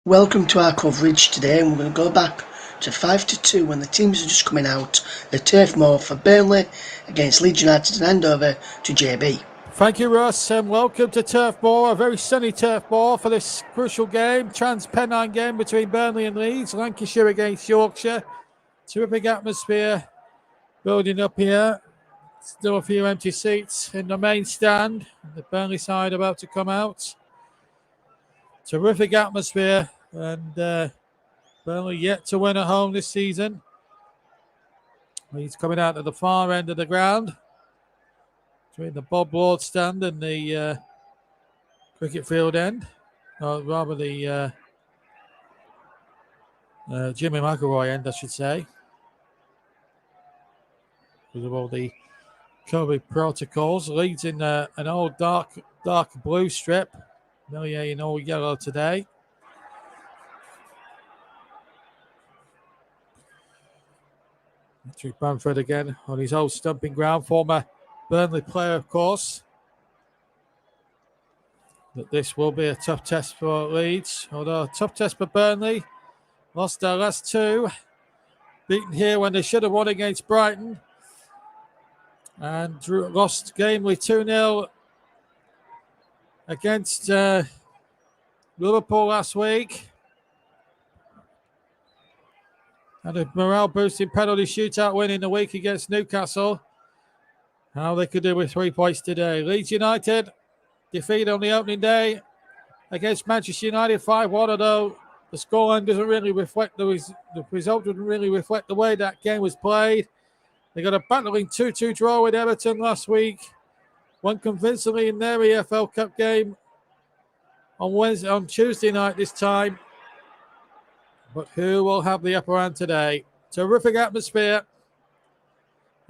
Welcome to our coverage today, and we're going to go back to 5-2 when the teams are just coming out the Turf Moor for Burnley against Leeds United, and hand over to JB. Thank you, Russ, and welcome to Turf Moor, a very sunny Turf Moor for this crucial game, Trans-Pennine game between Burnley and Leeds, Lancashire against Yorkshire. Terrific atmosphere building up here. Still a few empty seats in the main stand. The Burnley side about to come out. Terrific atmosphere, and Burnley yet to win at home this season. He's coming out at the far end of the ground, between the Bob Ward stand and the cricket field end, or rather the Jimmy McElroy end, I should say, because of all the COVID protocols. Leeds in an old dark blue strip, Millier in all yellow today. Patrick Bamford again on his old stumping ground, former Burnley player, of course. But this will be a tough test for Leeds, although a tough test for Burnley. Lost their last two, beaten here when they should have won against Brighton, and lost gamely 2-0 against Liverpool last week. And a morale-boosting penalty shootout win in the week against Newcastle. How they could do with 3 points today. Leeds United defeat on the opening day against Manchester United 5-1, although the scoreline doesn't really reflect the result doesn't really reflect the way that game was played. They got a battling 2-2 draw with Everton last week. Won convincingly in their EFL Cup game on Tuesday night this time. But who will have the upper hand today? Terrific atmosphere,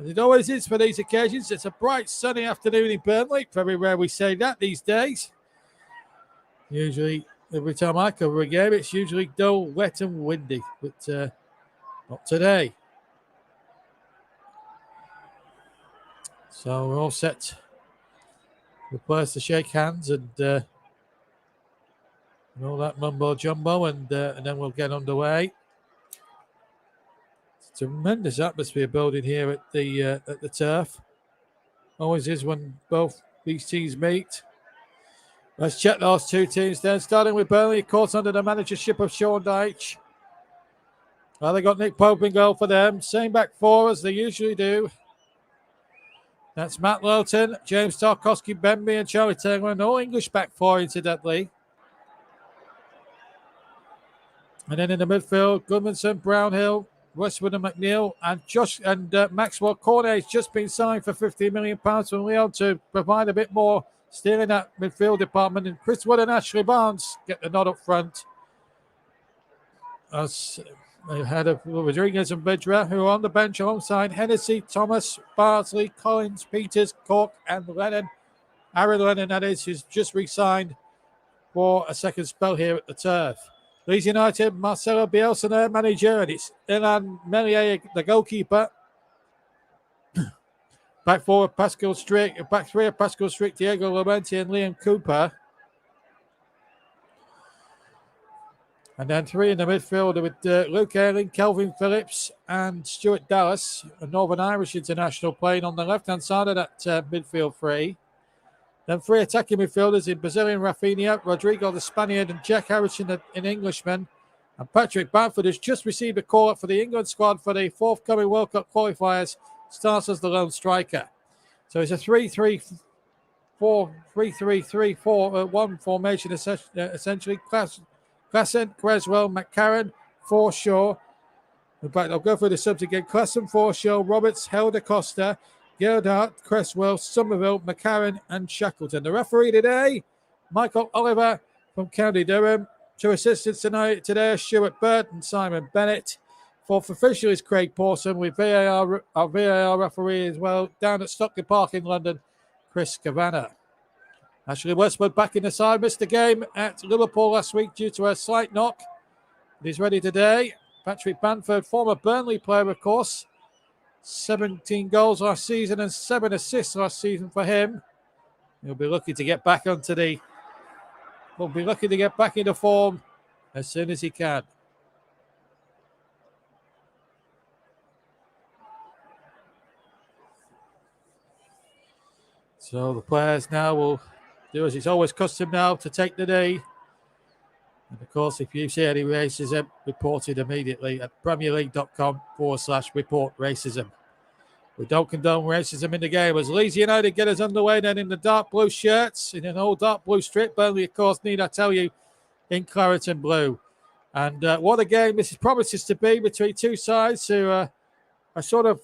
as it always is for these occasions. It's a bright, sunny afternoon in Burnley. Very rare we say that these days. Usually, every time I cover a game, it's usually dull, wet and windy. But not today. So we're all set. The players to shake hands and all that mumbo jumbo, and then we'll get underway. It's a tremendous atmosphere building here at the turf. Always is when both these teams meet. Let's check those two teams then. Starting with Burnley, of course, under the managership of Sean Dyche. Well, they got Nick Pope in goal for them. Same back four as they usually do. That's Matt Lowton, James Tarkowski, Benby, and Charlie Taylor. And all English back four, incidentally. And then in the midfield, Goodmanson, Brownhill, Westwood and McNeil, and Maxwell Cornet's just been signed for £15 million from Lyon to provide a bit more steering that midfield department. And Chris Wood and Ashley Barnes get the nod up front. As they had Rodriguez and Vidra, who are on the bench alongside Hennessy, Thomas, Bardsley, Collins, Peters, Cork, and Lennon. Aaron Lennon, that is, who's just re-signed for a second spell here at the turf. Leeds United, Marcelo Bielsa, their manager, and it's Ilan Melier, the goalkeeper. Back forward, Pascal Strick. Back three are Pascal Strick, Diego Lomenti, and Liam Cooper. And then three in the midfield with Luke Ayling, Kelvin Phillips, and Stuart Dallas, a Northern Irish international, playing on the left-hand side of that midfield three. Then three attacking midfielders in Brazilian Rafinha, Rodrigo the Spaniard, and Jack Harrison, an Englishman. And Patrick Bamford has just received a call-up for the England squad for the forthcoming World Cup qualifiers, starts as the lone striker. So it's a 3-3-4 formation, essentially. Klassen, Creswell, McCarran, Forshaw. In fact, I'll go through the subs again. Klassen, Forshaw, Roberts, Helder Costa, Gerhardt, Cresswell, Somerville, McCarran, and Shackleton. The referee today, Michael Oliver from County Durham. Two assistants today, Stuart Burt and Simon Bennett. Fourth official is Craig Pawson, with our VAR referee as well, down at Stockley Park in London, Chris Kavanagh. Ashley Westwood back in the side, missed the game at Liverpool last week due to a slight knock. He's ready today. Patrick Bamford, former Burnley player, of course. 17 goals last season and 7 assists last season for him. He'll be looking to get back into form as soon as he can. So the players now will do as it's always custom now, to take the knee. And of course, if you see any racism, report it immediately at premierleague.com/report racism. We don't condone racism in the game. As Leeds United get us underway then in the dark blue shirts, in an all dark blue strip. Burnley, of course, need I tell you, in claret and blue. And what a game this promises to be between two sides who are sort of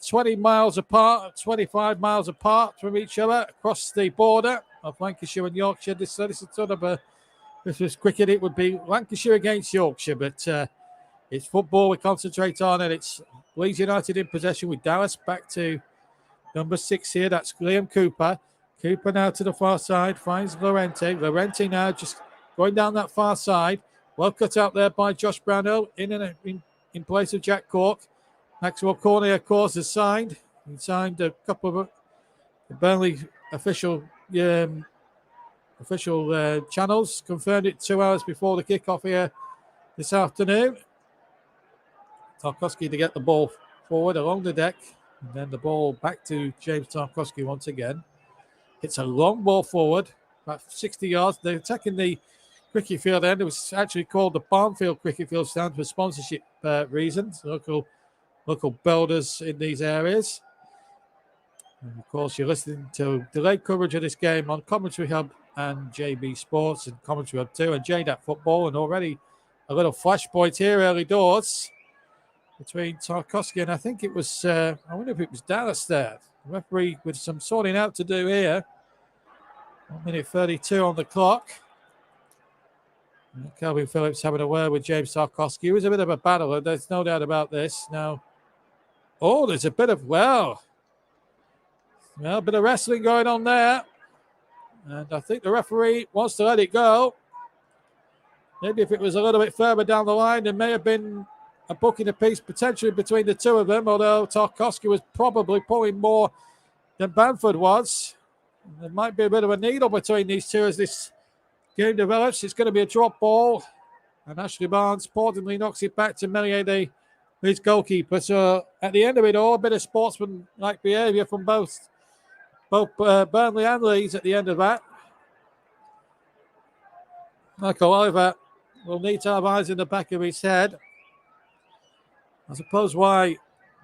20 miles apart, 25 miles apart from each other across the border of Lancashire and Yorkshire. This is sort of if it was cricket, it would be Lancashire against Yorkshire, but it's football we concentrate on, and it's Leeds United in possession with Dallas back to number 6 here. That's Liam Cooper. Cooper now to the far side, finds Llorente. Llorente now just going down that far side. Well cut out there by Josh Brownhill in place of Jack Cork. Maxwell Cornet, of course, has signed. He signed a couple of Burnley official channels, confirmed it 2 hours before the kickoff here this afternoon. Tarkowski to get the ball forward along the deck, and then the ball back to James Tarkowski once again. It's a long ball forward, about 60 yards. They're attacking the cricket field end. It was actually called the Barnfield Cricket Field Stand for sponsorship reasons. Local builders in these areas. And of course, you're listening to delayed coverage of this game on Commentary Hub and JB Sports and Commentary Hub 2 and JDAT Football. And already a little flashpoint here early doors between Tarkowski and I think it was, I wonder if it was Dallas there. The referee with some sorting out to do here. 1 minute 32 on the clock. And Calvin Phillips having a word with James Tarkowski. It was a bit of a battle, there's no doubt about this. Now, there's a bit of, a bit of wrestling going on there. And I think the referee wants to let it go. Maybe if it was a little bit further down the line, there may have been a booking apiece potentially between the two of them, although Tarkowski was probably pulling more than Bamford was. There might be a bit of a needle between these two as this game develops. It's going to be a drop ball. And Ashley Barnes importantly knocks it back to Melier, his goalkeeper. So at the end of it all, a bit of sportsman-like behaviour from both Burnley and Leeds at the end of that. Michael Oliver will need to have eyes in the back of his head. I suppose why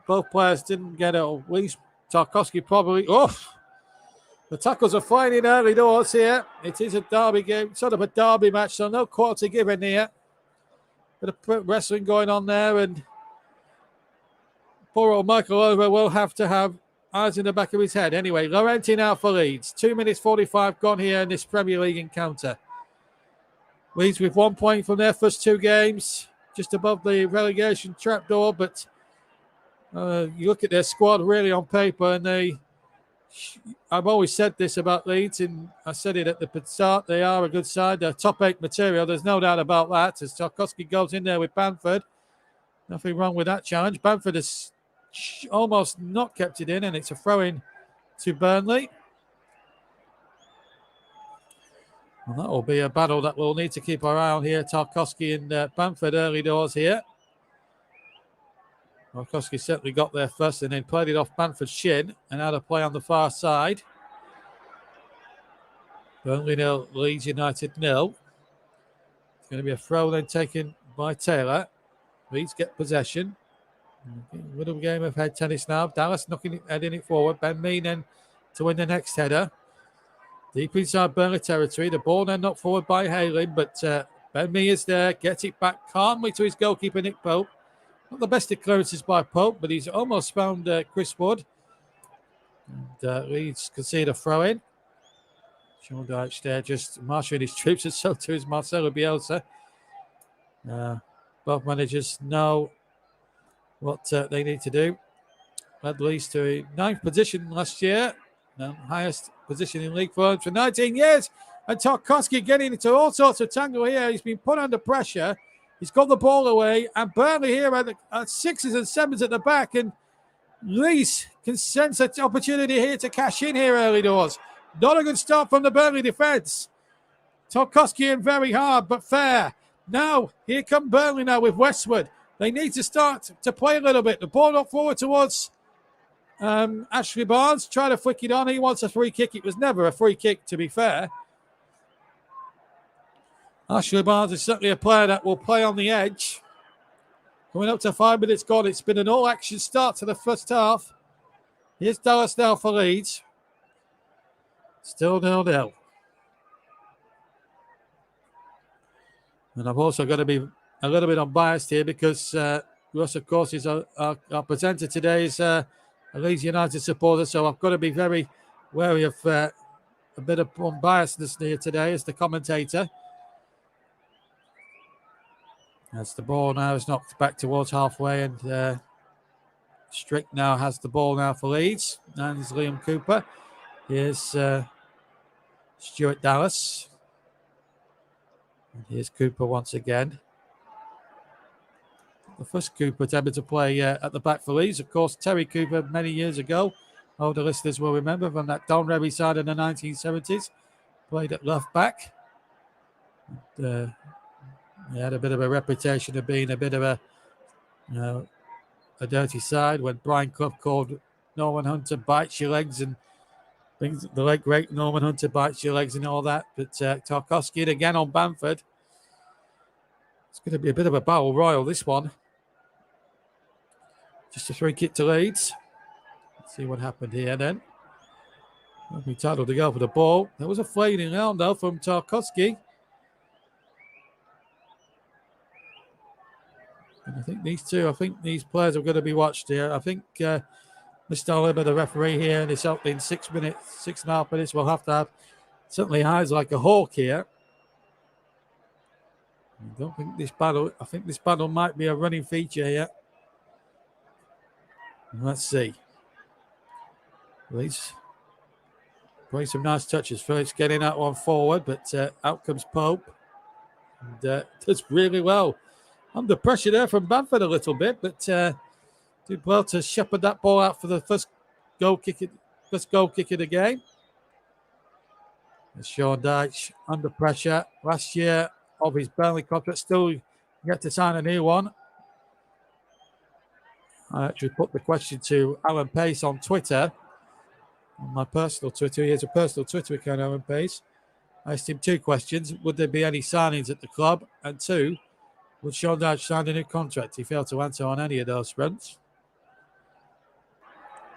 both players didn't get it, or at least Tarkowski probably. The tackles are flying in early doors here. It is a derby game, sort of a derby match, so no quarter given here. Bit of wrestling going on there, and poor old Michael Oliver will have to have eyes in the back of his head. Anyway, Llorente now for Leeds. 2 minutes 45 gone here in this Premier League encounter. Leeds with 1 point from their first 2 games, just above the relegation trapdoor, but you look at their squad really on paper, and I've always said this about Leeds, and I said it at the start, they are a good side. They're top 8 material, there's no doubt about that, as Tarkowski goes in there with Bamford. Nothing wrong with that challenge. Bamford has almost not kept it in, and it's a throw-in to Burnley. And that will be a battle that we'll need to keep our eye on here. Tarkowski and Bamford early doors here. Tarkowski certainly got there first and then played it off Bamford's shin and had a play on the far side. Burnley 0, Leeds United 0. It's going to be a throw then taken by Taylor. Leeds get possession. Little game of head tennis now. Dallas heading it forward. Ben Mee then to win the next header. Deep inside Burnley territory. The ball then knocked forward by Halen, but Ben Mee is there. Gets it back calmly to his goalkeeper, Nick Pope. Not the best of clearances by Pope, but he's almost found Chris Wood. And Leeds concede a throw-in. Sean Dyche there just marshalling his troops, and so too is Marcelo Bielsa. Both managers know what they need to do. Led Leeds to a 9th position last year. The highest position in league for 19 years. And Tarkowski getting into all sorts of tangle here. He's been put under pressure. He's got the ball away. And Burnley here at 6s and 7s at the back. And Leeds can sense an opportunity here to cash in here early doors. Not a good start from the Burnley defence. Tarkowski in very hard but fair. Now, here come Burnley now with Westwood. They need to start to play a little bit. The ball up forward towards Ashley Barnes. Try to flick it on. He wants a free kick. It was never a free kick, to be fair. Ashley Barnes is certainly a player that will play on the edge. Coming up to 5 minutes gone. It's been an all-action start to the first half. Here's Dallas now for Leeds. Still 0-0. And I've also got to be a little bit unbiased here because Russ, of course, is our presenter today, is a Leeds United supporter. So I've got to be very wary of a bit of unbiasedness here today as the commentator. As the ball now is knocked back towards halfway, and Strick now has the ball now for Leeds. And it's Liam Cooper. Here's Stuart Dallas. And here's Cooper once again. The first Cooper attempted to play at the back for Leeds. Of course, Terry Cooper many years ago. Older listeners will remember from that Don Revie side in the 1970s. Played at left back. And, he had a bit of a reputation of being a bit of a dirty side when Brian Clough called Norman Hunter bites your legs and things. The late great Norman Hunter bites your legs and all that. But Tarkowski again on Bamford. It's going to be a bit of a battle royal, this one. Just a free kick to Leeds. Let's see what happened here then. We're entitled to go for the ball. There was a flailing arm though from Tarkowski. And I think these players are going to be watched here. I think Mr. Oliver, the referee here, in this opening 6.5 minutes, will have to have certainly eyes like a hawk here. I think this battle might be a running feature here. Let's see. Leeds playing some nice touches. First getting that one forward, but out comes Pope. And does really well. Under pressure there from Bamford a little bit, but did well to shepherd that ball out for the first goal kick of the game. And Sean Dyche under pressure. Last year of his Burnley contract, still yet to sign a new one. I actually put the question to Alan Pace on Twitter, on my personal Twitter. He has a personal Twitter account, Alan Pace. I asked him 2 questions. Would there be any signings at the club? And 2, would Sean Dyche sign a new contract? He failed to answer on any of those fronts.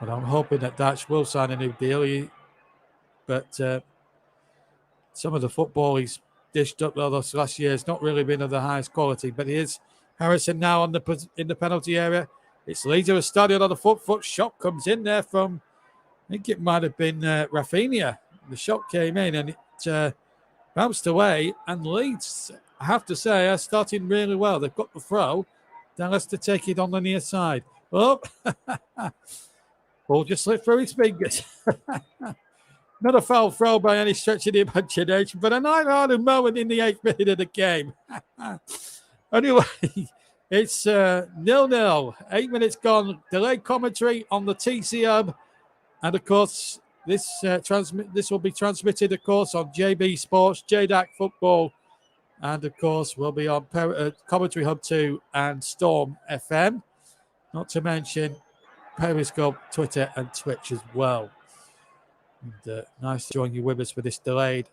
But I'm hoping that Dyche will sign a new deal. But some of the football he's dished up those last year has not really been of the highest quality. But here's Harrison now in the penalty area. It's Leeds who are starting on the foot shot comes in there from, I think it might have been Rafinha. The shot came in and it bounced away. And Leeds, I have to say, are starting really well. They've got the throw. Dallas to take it on the near side. Oh, ball just slipped through his fingers. Not a foul throw by any stretch of the imagination, but a nice moment in the 8th minute of the game. Anyway, it's 0-0. 8 minutes gone. Delayed commentary on the TC Hub. And, of course, this will be transmitted, of course, on JB Sports, JDAC Football, and, of course, we'll be on Commentary Hub 2 and Storm FM. Not to mention Periscope, Twitter, and Twitch as well. And, nice to join you with us for this delayed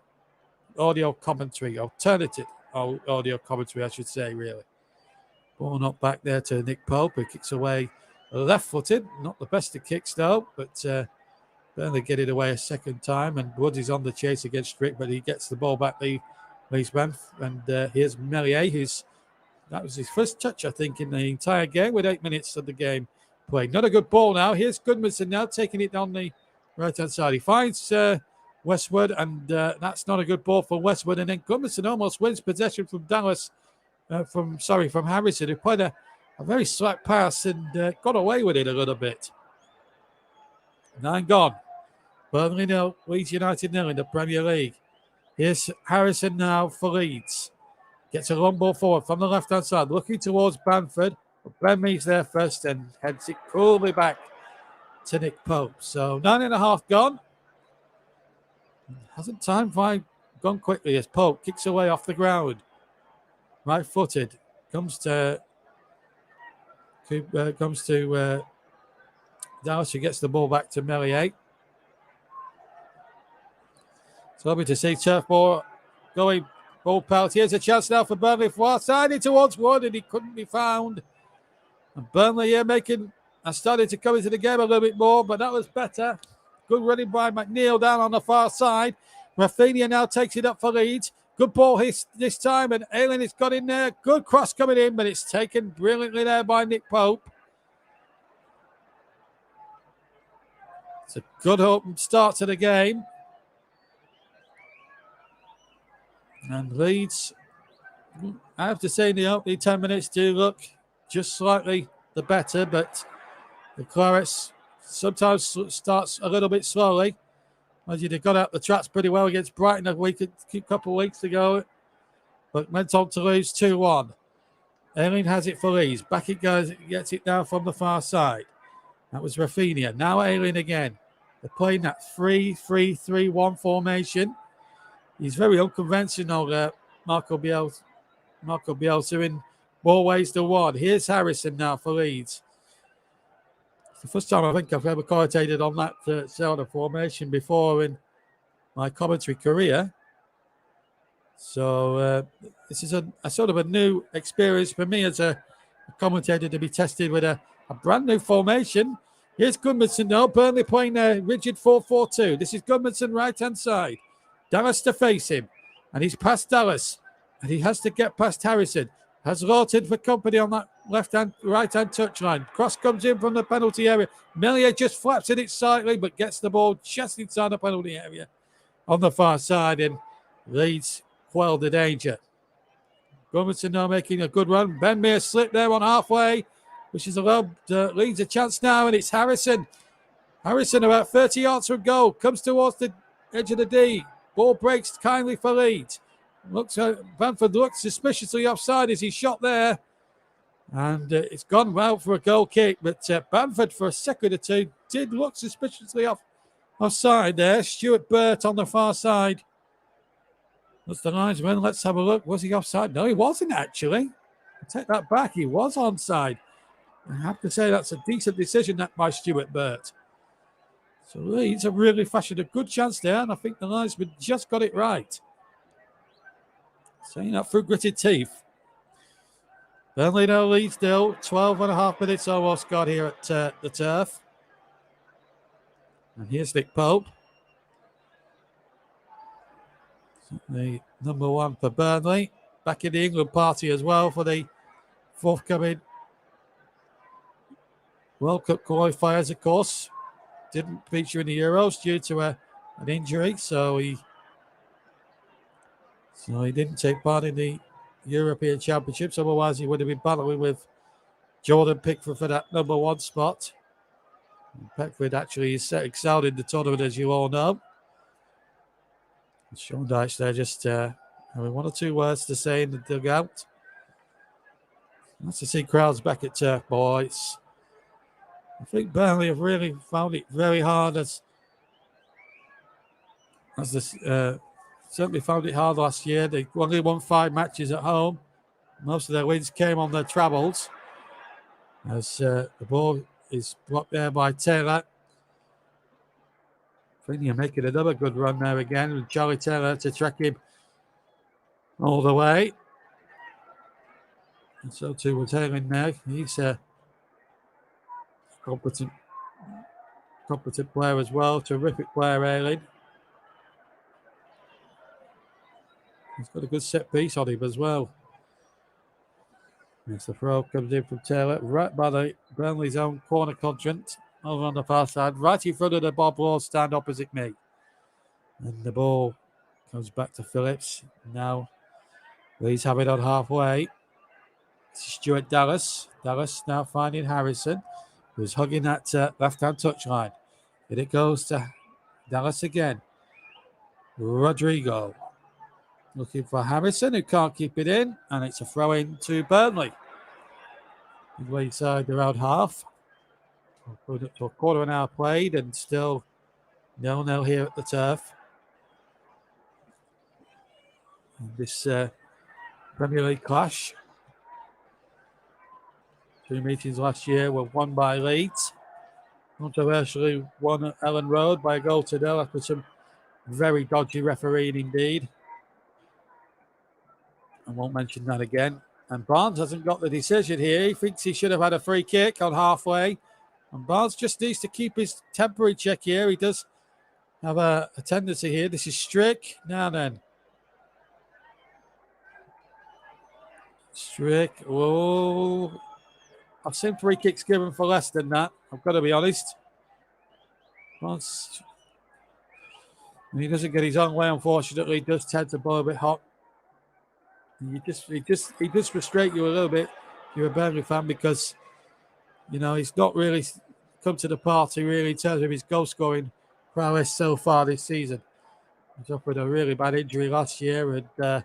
audio commentary, alternative audio commentary, I should say, really. Ball not back there to Nick Pope, who kicks away left-footed. Not the best of kicks, though, but Burnley get it away a second time, and Woods is on the chase against Strick, but he gets the ball back, the Leedsman. And here's Melier, that was his first touch, I think, in the entire game, with 8 minutes of the game played. Not a good ball now. Here's Goodmanson now taking it down the right-hand side. He finds Westwood, and that's not a good ball for Westwood. And then Goodmanson almost wins possession from Dallas, from Harrison, who played a very slack pass and got away with it a little bit. 9 gone. Burnley 0, Leeds United 0 in the Premier League. Here's Harrison now for Leeds. Gets a long ball forward from the left-hand side, looking towards Bamford. But Ben Mees there first and heads it coolly back to Nick Pope. So 9.5 gone. Hasn't time gone quickly as Pope kicks away off the ground. right-footed. Comes to Dallas, who gets the ball back to Melier. So happy to see turf ball going ball pelt. Here's a chance now for Burnley. Far side in towards Wood, and he couldn't be found. And Burnley here starting to come into the game a little bit more, but that was better. Good running by McNeil down on the far side. Rafinha now takes it up for Leeds. Good ball this time, and Ayling has got in there. Good cross coming in, but it's taken brilliantly there by Nick Pope. It's a good open start to the game. And Leeds, I have to say, in the opening 10 minutes do look just slightly the better, but the Clarets sometimes starts a little bit slowly. As they got out the tracks pretty well against Brighton a couple of weeks ago, but went on to lose 2-1. Ayling has it for Leeds. Back it goes, gets it down from the far side. That was Rafinha. Now Ayling again. They're playing that 3-3-3-1 formation. He's very unconventional, Marco Bielsa in more ways than one. Here's Harrison now for Leeds. It's the first time I think I've ever commentated on that sort of formation before in my commentary career. So this is a sort of a new experience for me as a commentator to be tested with a brand new formation. Here's Gudmundsson now. Burnley playing a rigid 4-4-2. This is Gudmundsson right-hand side. Dallas to face him. And he's past Dallas. And he has to get past Harrison. Has Lawton for company on that right-hand touchline. Cross comes in from the penalty area. Melier just flaps it slightly, but gets the ball just inside the penalty area on the far side. And Leeds quell the danger. Gudmundsson now making a good run. Ben Mears slipped there on halfway, which is allowed Leeds a chance now, and it's Harrison. Harrison about 30 yards from goal. Comes towards the edge of the D. Ball breaks kindly for Leeds. Bamford looks suspiciously offside as he shot there. And it's gone well for a goal kick. But Bamford, for a second or two, did look suspiciously offside there. Stuart Burt on the far side. That's the linesman. Let's have a look. Was he offside? No, he wasn't actually. I take that back. He was onside. I have to say that's a decent decision by Stuart Burt. So Leeds have really fashioned a good chance there, and I think the linesman just got it right. Saying that through gritted teeth. Burnley now leads still. 12 and a half minutes almost got here at the turf. And here's Nick Pope. The number one for Burnley. Back in the England party as well for the forthcoming World Cup qualifiers, of course. Didn't feature in the Euros due to an injury, so he didn't take part in the European Championships. Otherwise, he would have been battling with Jordan Pickford for that number one spot. And Pickford actually excelled in the tournament, as you all know. And Sean Dyche there just having one or two words to say in the dugout. Nice to see crowds back at Turf Moor. I think Burnley have really found it very hard certainly found it hard last year. They only won 5 matches at home. Most of their wins came on their travels. As the ball is blocked there by Taylor. Rafinha making another good run there again with Charlie Taylor to track him all the way. And so too was Ayling there. He's a competent player as well. Terrific player, Ayling. He's got a good set piece on him as well. As the throw comes in from Taylor, right by the Burnley's own corner quadrant, over on the far side, right in front of the Bob Law stand opposite me. And the ball comes back to Phillips. Now Leeds have it on halfway. Stuart Dallas. Dallas now finding Harrison, who's hugging that left-hand touchline. And it goes to Dallas again. Rodrigo looking for Harrison, who can't keep it in, and it's a throw-in to Burnley. Midway side around half. A quarter of an hour played, and still 0-0 here at the turf. And this Premier League clash. 2 meetings last year were won by Leeds. Controversially won at Ellen Road by a goal to nil after some very dodgy refereeing indeed. I won't mention that again. And Barnes hasn't got the decision here. He thinks he should have had a free kick on halfway. And Barnes just needs to keep his temper in check here. He does have a tendency here. This is Strick. Now then. Strick. Oh, I've seen free kicks given for less than that. I've got to be honest. Barnes, when he doesn't get his own way, unfortunately, he does tend to blow a bit hot. He just frustrate you a little bit if you're a Burnley fan because, you know, he's not really come to the party really in terms of his goal scoring prowess so far this season. He suffered a really bad injury last year and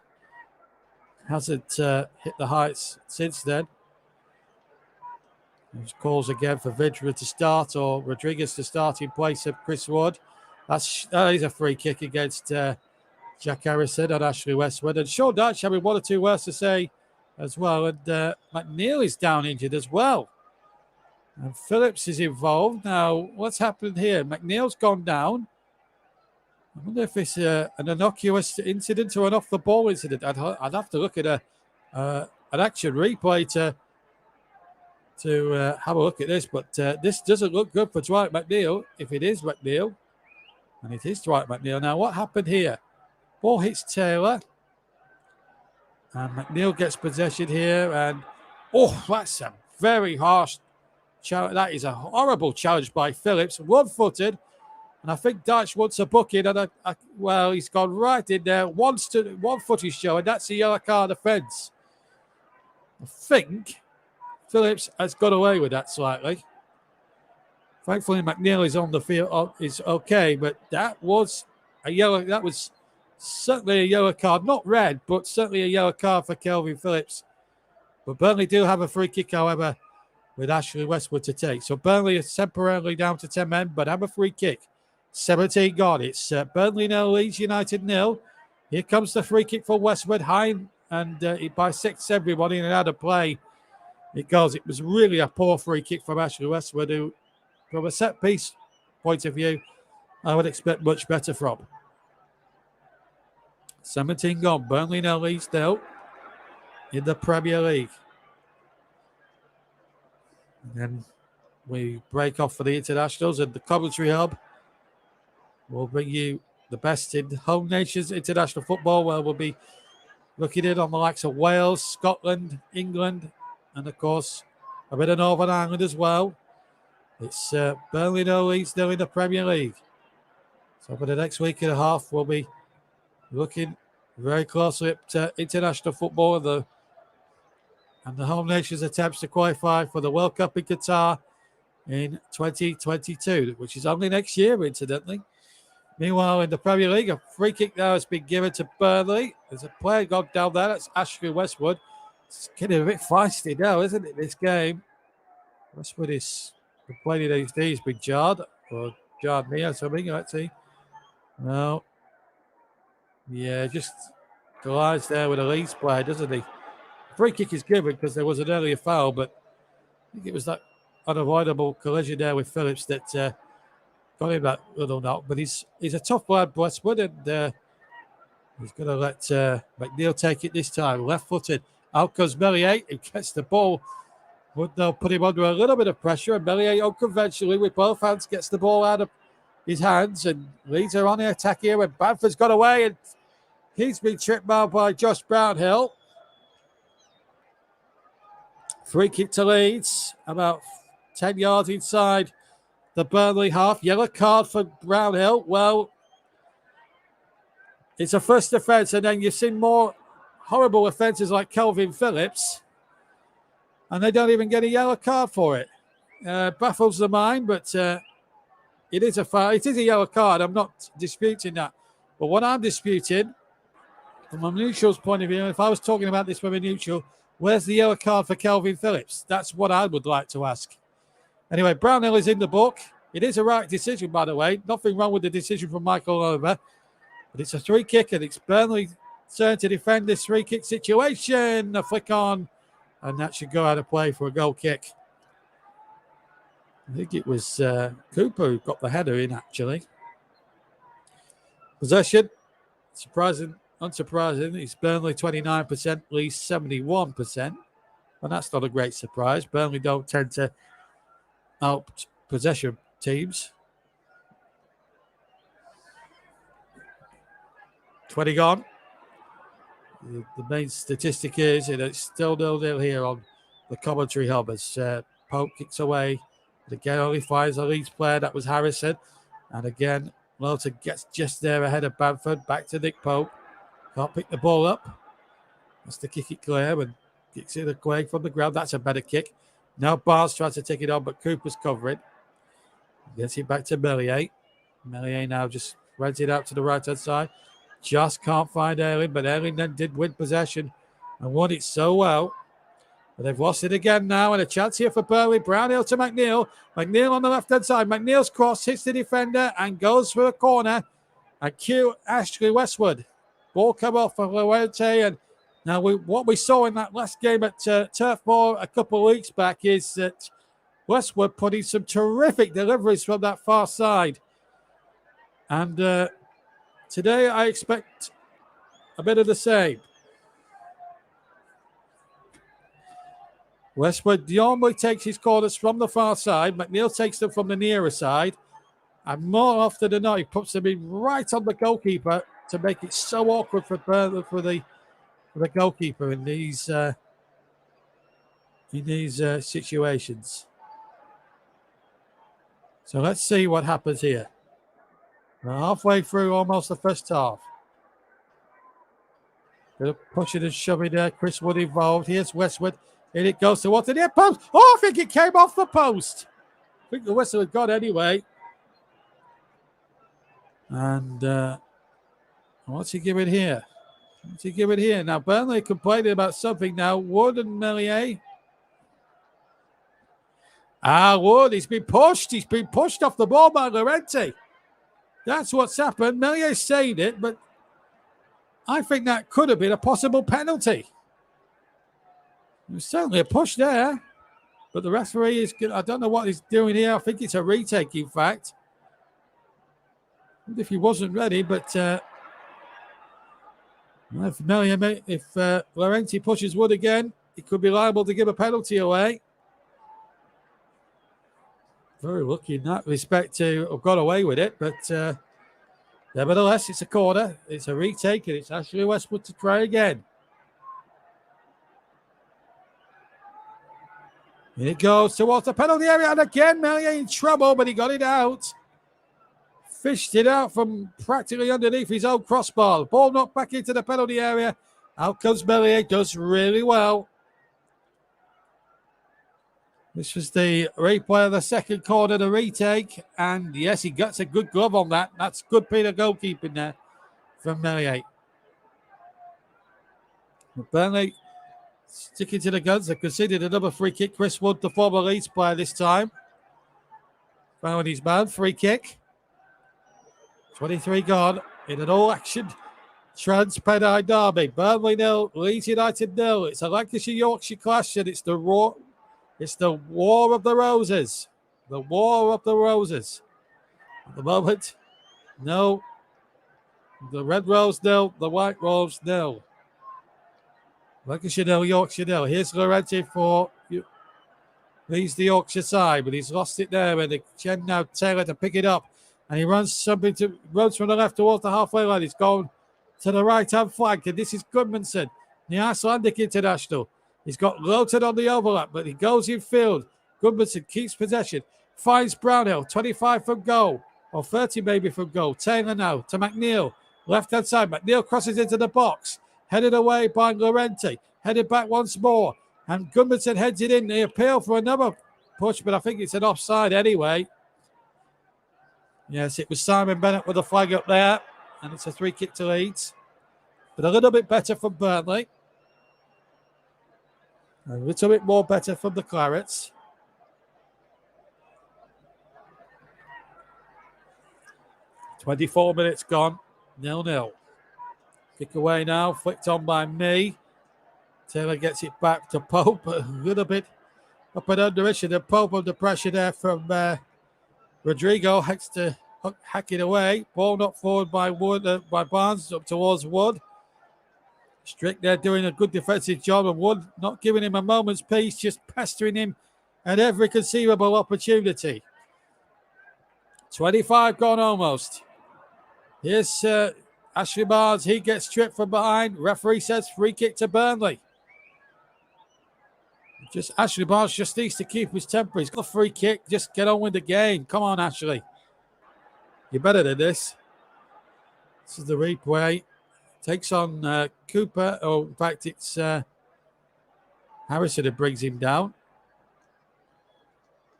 hasn't hit the heights since then. There's calls again for Vidra to start or Rodriguez to start in place of Chris Wood. That is a free kick against Jack Harrison and Ashley Westwood. And Sean Dyche having one or two words to say as well. And McNeil is down injured as well. And Phillips is involved. Now, what's happened here? McNeil's gone down. I wonder if it's an innocuous incident or an off-the-ball incident. I'd have to look at an action replay to have a look at this. But this doesn't look good for Dwight McNeil, if it is McNeil. And it is Dwight McNeil. Now, what happened here? Ball hits Taylor. And McNeil gets possession here. And, oh, that's a very harsh challenge. That is a horrible challenge by Phillips. One-footed. And I think Dyche wants a booking. And, well, he's gone right in there. One foot is showing. That's a yellow card offence. I think Phillips has got away with that slightly. Thankfully, McNeil is on the field. Is okay. But that was a yellow. That was certainly a yellow card, not red, but certainly a yellow card for Kelvin Phillips. But Burnley do have a free kick, however, with Ashley Westwood to take. So Burnley is temporarily down to 10 men, but have a free kick. 17 gone. It's Burnley 0, Leeds United 0. Here comes the free kick for Westwood. High, and it bisects everybody and out of play. It goes. It was really a poor free kick from Ashley Westwood, who, from a set-piece point of view, I would expect much better from. 17 gone. Burnley 0, Leeds 0 in the Premier League. And then we break off for the internationals, and the commentary hub will bring you the best in home nations international football, where we'll be looking in on the likes of Wales, Scotland, England, and of course a bit of Northern Ireland as well. It's Burnley 0, Leeds 0 in the Premier League. So for the next week and a half, we'll be looking very closely at international football and the home nation's attempts to qualify for the World Cup in Qatar in 2022, which is only next year, incidentally. Meanwhile, in the Premier League, a free kick now has been given to Burnley. There's a player gone down there. That's Ashley Westwood. It's getting a bit feisty now, isn't it, this game? Westwood is complaining that he's been jarred, or jarred me or something, let's see. No. Yeah, just collides there with a Leeds player, doesn't he? Free kick is given because there was an earlier foul, but I think it was that unavoidable collision there with Phillips that got him that little knock. But he's a tough lad, Westwood, and he's going to let McNeil take it this time. Left-footed. Out comes Mellier, who gets the ball. Would now put him under a little bit of pressure, and Mellier unconventionally with both hands gets the ball out of his hands, and Leeds are on the attack here when Bamford's got away, and he's been tripped out by Josh Brownhill. Free kick to Leeds, about 10 yards inside the Burnley half. Yellow card for Brownhill. Well, it's a first offence, and then you've seen more horrible offences like Kelvin Phillips, and they don't even get a yellow card for it. Baffles the mind, but it is a foul. It is a yellow card. I'm not disputing that. But what I'm disputing, from a neutral's point of view, if I was talking about this from a neutral, where's the yellow card for Kelvin Phillips? That's what I would like to ask. Anyway, Brownhill is in the book. It is a right decision, by the way. Nothing wrong with the decision from Michael Oliver. But it's a free kick, and it's Burnley turn to defend this free kick situation. A flick on, and that should go out of play for a goal kick. I think it was Cooper who got the header in, actually. Possession, unsurprising, it's Burnley 29%, Leeds 71%. And that's not a great surprise. Burnley don't tend to out possession teams. 20 gone. The main statistic is that it's still 0-0 here on the commentary hub as Pope kicks away. But again, only finds a Leeds player. That was Harrison. And again, Lowton gets just there ahead of Bamford. Back to Nick Pope. Can't pick the ball up. Has to kick it clear and kicks it away from the ground. That's a better kick. Now Barnes tries to take it on, but Cooper's covering. Gets it back to Melier. Melier now just runs it out to the right-hand side. Just can't find Erling, but Erling then did win possession and won it so well. But they've lost it again now, and a chance here for Burnley. Brownhill to McNeil. McNeil on the left-hand side. McNeil's cross hits the defender and goes for a corner. And cue Ashley Westwood. Ball come off for Llorente. And now what we saw in that last game at Turf Moor a couple of weeks back is that Westwood put in some terrific deliveries from that far side. And today I expect a bit of the same. Westwood normally takes his corners from the far side. McNeil takes them from the nearer side. And more often than not, he puts them in right on the goalkeeper to make it so awkward for the goalkeeper in these situations. So let's see what happens here. We're halfway through almost the first half. Gonna push it and shove it there. Chris Wood involved. Here's Westwood. And it goes towards the near post. Oh, I think it came off the post. I think the whistle had gone anyway. And what's he giving here? What's he giving here? Now, Burnley complaining about something now. Wood and Melier. Wood, he's been pushed. He's been pushed off the ball by Llorente. That's what's happened. Melier saying it, but I think that could have been a possible penalty. There's certainly a push there, but the referee is good. I don't know what he's doing here. I think it's a retake, in fact. If he wasn't ready, but if Llorente pushes Wood again, he could be liable to give a penalty away. Very lucky in that respect to have got away with it, but nevertheless, it's a corner. It's a retake, and it's Ashley Westwood to try again. And it goes towards the penalty area, and again, Melier in trouble, but he got it out. Fished it out from practically underneath his own crossbar. Ball knocked back into the penalty area. Out comes Melier, does really well. This was the replay of the second corner, the retake. And yes, he gets a good glove on that. That's good Peter goalkeeping there from Melier. But Burnley sticking to the guns. They conceded another free kick. Chris Wood, the former Leeds player this time. Found his man. Free kick. 23 gone in an all-action Trans-Pennine derby. Burnley 0, Leeds United 0. It's a Lancashire-Yorkshire clash, and it's the war of the roses. The war of the roses. At the moment, no. The red rose 0, the white rose 0. Lancashire 0, Yorkshire 0. Here's Llorente for leads the Yorkshire side, but he's lost it there. And Chen now Taylor to pick it up. And he runs from the left towards the halfway line. He's gone to the right-hand flank. And this is Goodmanson, the Icelandic international. He's got Lowton on the overlap, but he goes in field. Goodmanson keeps possession. Finds Brownhill, 25 from goal. Or 30 maybe from goal. Taylor now to McNeil. Left-hand side. McNeil crosses into the box. Headed away by Llorente. Headed back once more. And Goodmanson heads it in. They appeal for another push, but I think it's an offside anyway. Yes, it was Simon Bennett with a flag up there. And it's a free kick to Leeds. But a little bit better from Burnley. A little bit more better from the Clarets. .24 minutes gone. 0-0. Kick away now, flicked on by me. Taylor gets it back to Pope. A little bit up and under it. And Pope under pressure there from Rodrigo. Hacks to hack it away. Ball knocked forward by Wood, by Barnes up towards Wood. Strick there doing a good defensive job, and Wood not giving him a moment's peace, just pestering him at every conceivable opportunity. 25 gone almost. Here's Ashley Barnes. He gets tripped from behind. Referee says free kick to Burnley. Just Ashley Barnes just needs to keep his temper. He's got a free kick. Just get on with the game. Come on, Ashley. You're better than this. This is the replay. Takes on Cooper. Oh, in fact, it's Harrison that brings him down.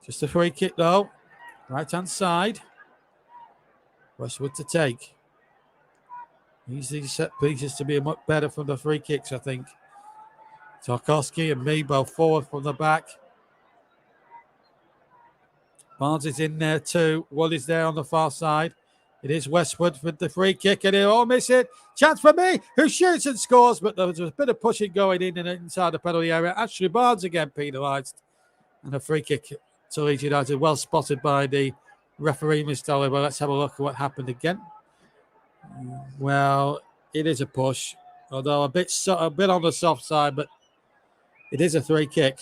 Just a free kick, though. Right-hand side. Westwood to take. These set pieces to be much better from the free kicks, I think. Tarkowski and me both forward from the back. Barnes is in there too. Wood is there on the far side. It is Westwood with the free kick, and he'll miss it. Chance for me, who shoots and scores, but there was a bit of pushing going in and inside the penalty area. Ashley Barnes again penalised. And a free kick to Leeds United. Well spotted by the referee, Mr. Oliver. Let's have a look at what happened again. Well, it is a push, although a bit on the soft side, but it is a free kick.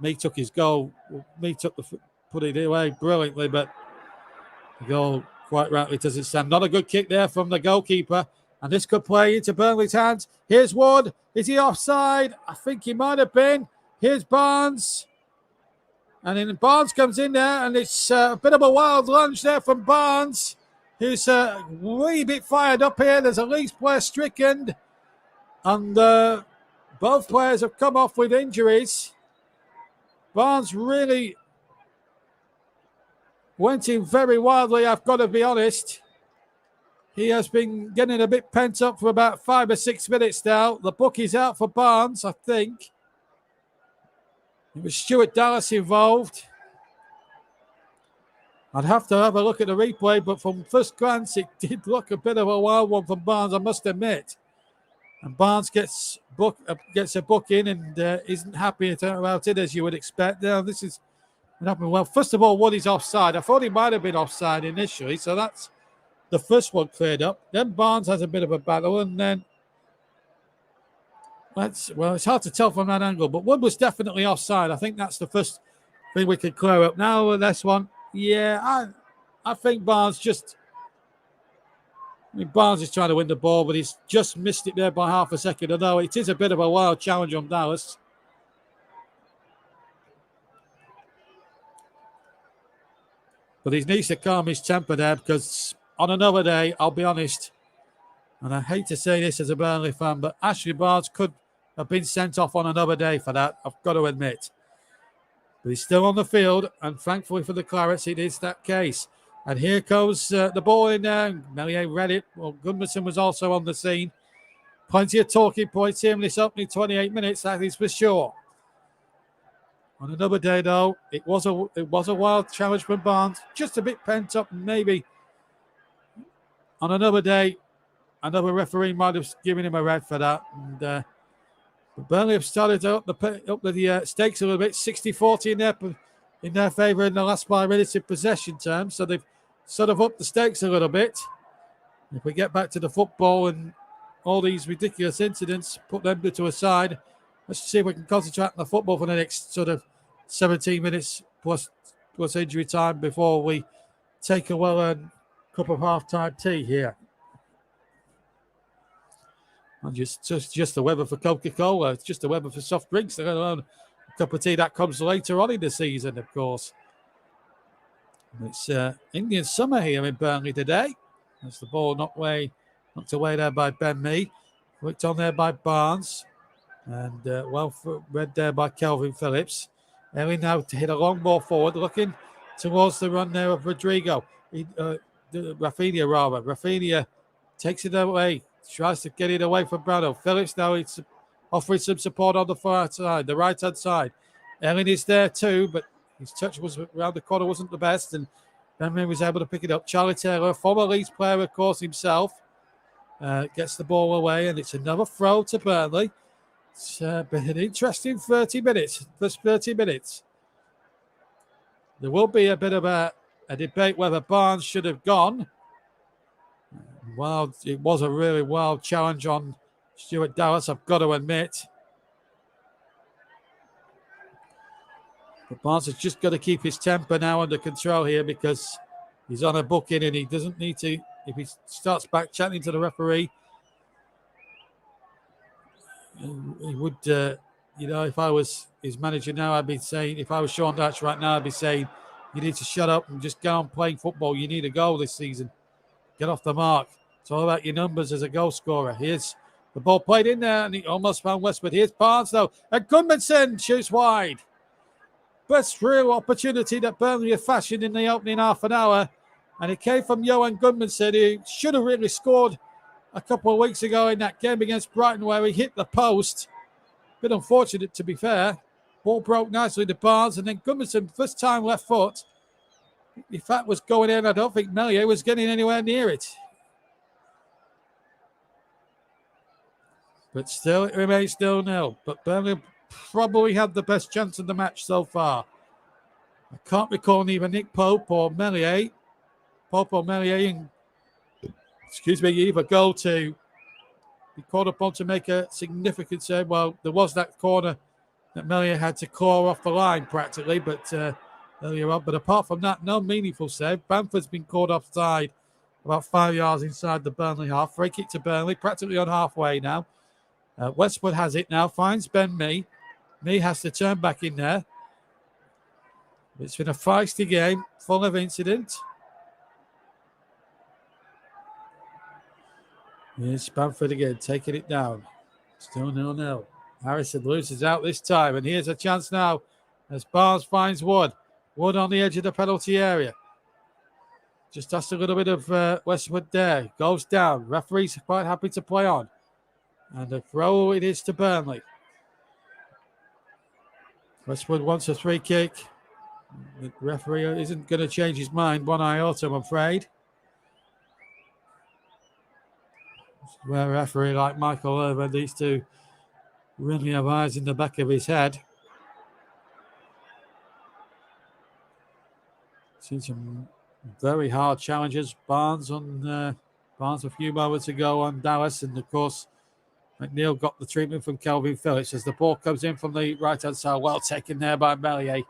Me took his goal. Put it away brilliantly, but the goal quite rightly doesn't stand. Not a good kick there from the goalkeeper, and this could play into Burnley's hands. Here's Wood. Is he offside? I think he might have been. Here's Barnes. And then Barnes comes in there, and it's a bit of a wild lunge there from Barnes, who's a wee bit fired up here. There's a Leeds player stricken, and both players have come off with injuries. Barnes really went in very wildly, I've got to be honest. He has been getting a bit pent up for about 5 or 6 minutes now. The book is out for Barnes, I think. It was Stuart Dallas involved. I'd have to have a look at the replay, but from first glance, it did look a bit of a wild one from Barnes, I must admit. And Barnes gets a book in and isn't happy about it, as you would expect. Now, this is what happened. Well, first of all, Wood is offside. I thought he might have been offside initially, so that's the first one cleared up. Then Barnes has a bit of a battle, and then it's hard to tell from that angle, but Wood was definitely offside. I think that's the first thing we could clear up. Now, this one, yeah, I think Barnes Barnes is trying to win the ball, but he's just missed it there by half a second. Although it is a bit of a wild challenge on Dallas. But he needs to calm his temper there, because on another day, I'll be honest, and I hate to say this as a Burnley fan, but Ashley Barnes could have been sent off on another day for that, I've got to admit. But he's still on the field, and thankfully for the Clarets, it is that case. And here goes the ball in there. Melier read it. Well, Gunnarsson was also on the scene. Plenty of talking points here in this opening 28 minutes, that is for sure. On another day, though, it was a wild challenge from Barnes. Just a bit pent up, maybe. On another day, another referee might have given him a red for that. And Burnley have started to up the stakes a little bit. 60-40 in their favour in the last 5 minutes in possession terms. So they've sort of upped the stakes a little bit. If we get back to the football and all these ridiculous incidents, put them to a side. Let's see if we can concentrate on the football for the next sort of 17 minutes plus injury time before we take a well-earned cup of half-time tea here. And just the weather for Coca-Cola. It's just the weather for soft drinks. Let alone a cup of tea that comes later on in the season, of course. It's Indian summer here in Burnley today. That's the ball knocked away there by Ben Mee. Flicked on there by Barnes. And read there by Kelvin Phillips. Ellie now to hit a long ball forward, looking towards the run there of Rodrigo. Rafinha, rather. Rafinha takes it away. Tries to get it away from Brando. Phillips now it's offering some support on the far side, the right-hand side. Ellen is there too, but his touch was around the corner, wasn't the best, and Benjamin was able to pick it up. Charlie Taylor, former Leeds player, of course, himself. gets the ball away, and it's another throw to Burnley. It's been an interesting 30 minutes, first 30 minutes. There will be a bit of a debate whether Barnes should have gone. Well, it was a really wild challenge on Stuart Dallas, I've got to admit. But Barnes has just got to keep his temper now under control here because he's on a booking and he doesn't need to. If he starts back chatting to the referee, he would, if I was his manager now, I'd be saying, if I was Sean Dyche right now, I'd be saying, you need to shut up and just go on playing football. You need a goal this season. Get off the mark. It's all about your numbers as a goal scorer. Here's the ball played in there and he almost found Westwood. Here's Barnes though. And Gudmundsson shoots wide. Best real opportunity that Burnley have fashioned in the opening half an hour. And it came from Johan Gudmundsson, who should have really scored a couple of weeks ago in that game against Brighton where he hit the post. Bit unfortunate, to be fair. Ball broke nicely to Barnes, and then Gudmundsson, first time left foot. If that was going in, I don't think Meslier was getting anywhere near it. But still, it remains still 0. But Burnley probably had the best chance of the match so far. I can't recall neither Nick Pope or Meslier. Pope or Meslier, either goal to be called upon to make a significant save. Well, there was that corner that Meslier had to claw off the line practically, but earlier on. But apart from that, no meaningful save. Bamford's been called offside about 5 yards inside the Burnley half. Free kick to Burnley, practically on halfway now. Westwood has it now, finds Ben Mee. Mee has to turn back in there. It's been a feisty game, full of incident. Here's Bamford again, taking it down. Still 0-0. Harrison loses out this time, and here's a chance now as Barnes finds Wood. Wood on the edge of the penalty area. Just has a little bit of Westwood there. Goes down. Referee's quite happy to play on. And a throw it is to Burnley. Westwood wants a free kick. The referee isn't going to change his mind one iota, I'm afraid. Where a referee like Michael Irvin needs to really have eyes in the back of his head. Seen some very hard challenges. Barnes a few moments ago on Dallas, and of course McNeil got the treatment from Calvin Phillips as the ball comes in from the right-hand side. Well taken there by Meslier.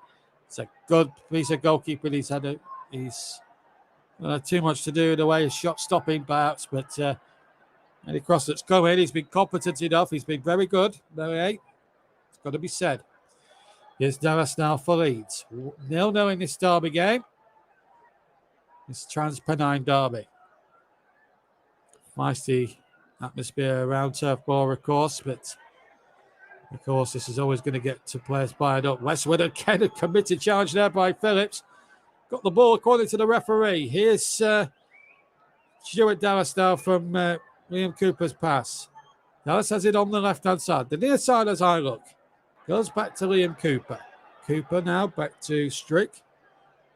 It's a good piece of goalkeeping. He's too much to do in the way of shot stopping perhaps, but any cross that's coming, he's been competent enough. He's been very good, Meslier. It's got to be said. Here's Dallas now for Leeds. 0-0 in this derby game. This Trans-Pennine derby. Feisty atmosphere around Turf Moor, of course, but of course this is always going to get to players fired up. Westwood again, a committed challenge there by Phillips. Got the ball according to the referee. Here's Stuart Dallas now from Liam Cooper's pass. Dallas has it on the left-hand side. The near side as I look. Goes back to Liam Cooper. Cooper now back to Strick.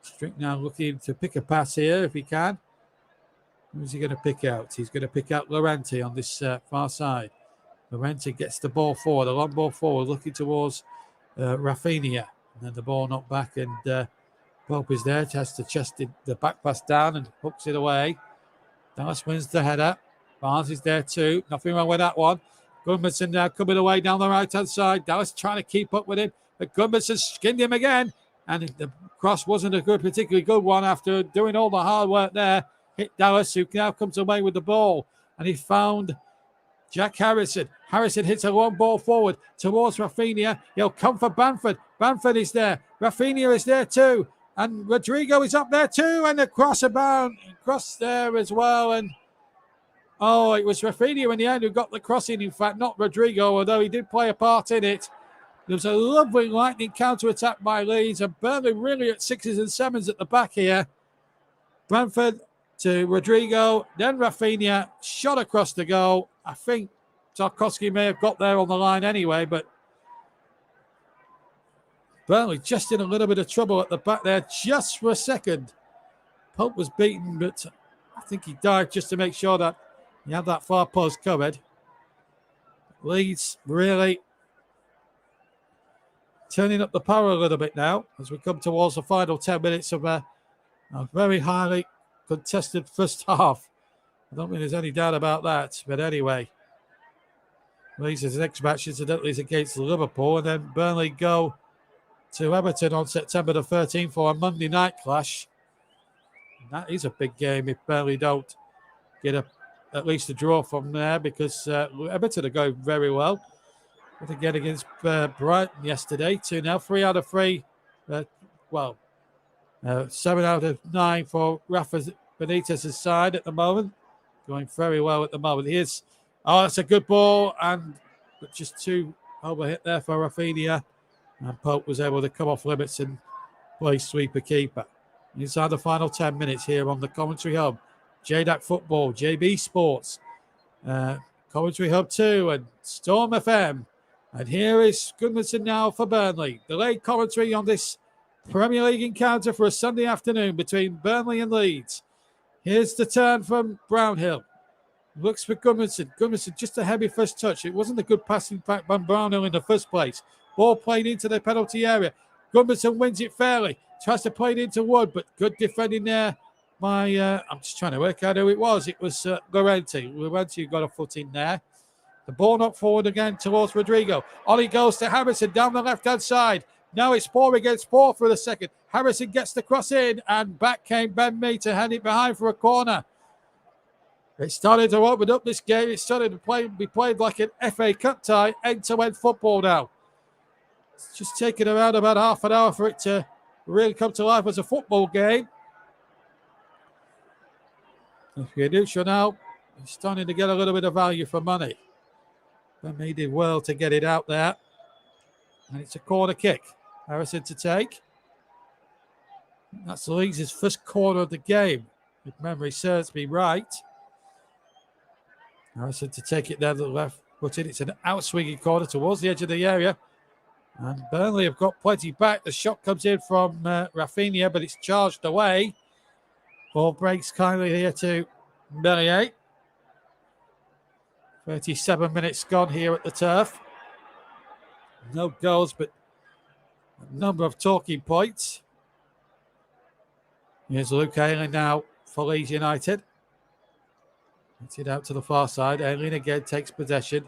Strick now looking to pick a pass here if he can. Who's he going to pick out? He's going to pick out Llorente on this far side. Llorente gets the ball forward, a long ball forward, looking towards Rafinha. And then the ball knocked back, and Pope is there. Has to chest the back pass down and hooks it away. Dallas wins the header. Barnes is there too. Nothing wrong with that one. Gudmundsson now coming away down the right-hand side. Dallas trying to keep up with him. But Gudmundsson skinned him again. And the cross wasn't a particularly good one after doing all the hard work there. Hit Dallas, who now comes away with the ball. And he found Jack Harrison. Harrison hits a long ball forward towards Rafinha. He'll come for Bamford. Bamford is there. Rafinha is there too. And Rodrigo is up there too. And the cross there as well. And it was Rafinha in the end who got the crossing, in fact, not Rodrigo, although he did play a part in it. There was a lovely lightning counter-attack by Leeds, and Burnley really at 6s and 7s at the back here. Bamford to Rodrigo, then Rafinha, shot across the goal. I think Tarkowski may have got there on the line anyway, but Burnley just in a little bit of trouble at the back there, just for a second. Pope was beaten, but I think he dived just to make sure that You have that far post covered. Leeds really turning up the power a little bit now as we come towards the final 10 minutes of a very highly contested first half. I don't think there's any doubt about that. But anyway, Leeds' next match, incidentally, is against Liverpool, and then Burnley go to Everton on September the 13th for a Monday night clash. And that is a big game if Burnley don't get at least a draw from there, because Everton are going very well. But again, against Brighton yesterday, 2-0, 3 out of 3. 7 out of 9 for Rafa Benitez's side at the moment. Going very well at the moment. That's a good ball, but just too overhit there for Rafinha. And Pope was able to come off limits and play sweeper keeper. Inside the final 10 minutes here on the Commentary Hub. JDAC Football, JB Sports, Commentary Hub 2 and Storm FM. And here is Goodmanson now for Burnley. Delayed commentary on this Premier League encounter for a Sunday afternoon between Burnley and Leeds. Here's the turn from Brownhill. Looks for Goodmanson. Goodmanson, just a heavy first touch. It wasn't a good passing back by Brownhill in the first place. Ball played into the penalty area. Goodmanson wins it fairly. Tries to play it into Wood, but good defending there by, I'm just trying to work out who it was. It was Llorente. Llorente got a foot in there. The ball knocked forward again towards Rodrigo. On he goes to Harrison down the left-hand side. Now it's 4 against 4 for the second. Harrison gets the cross in, and back came Ben Mee to hand it behind for a corner. It started to open up this game. It started to be played like an FA Cup tie, end-to-end football now. It's just taken around about half an hour for it to really come to life as a football game. If you're neutral now, he's starting to get a little bit of value for money. Ben Mee did well to get it out there. And it's a corner kick. Harrison to take. That's Leeds' first corner of the game, if memory serves me right. Harrison to take it down to the left footed. It's an out-swinging corner towards the edge of the area. And Burnley have got plenty back. The shot comes in from Rafinha, but it's charged away. Ball breaks kindly here to Melier. 37 minutes gone here at the turf. No goals, but a number of talking points. Here's Luke Ayling now for Leeds United. It's it out to the far side. Ayling again takes possession.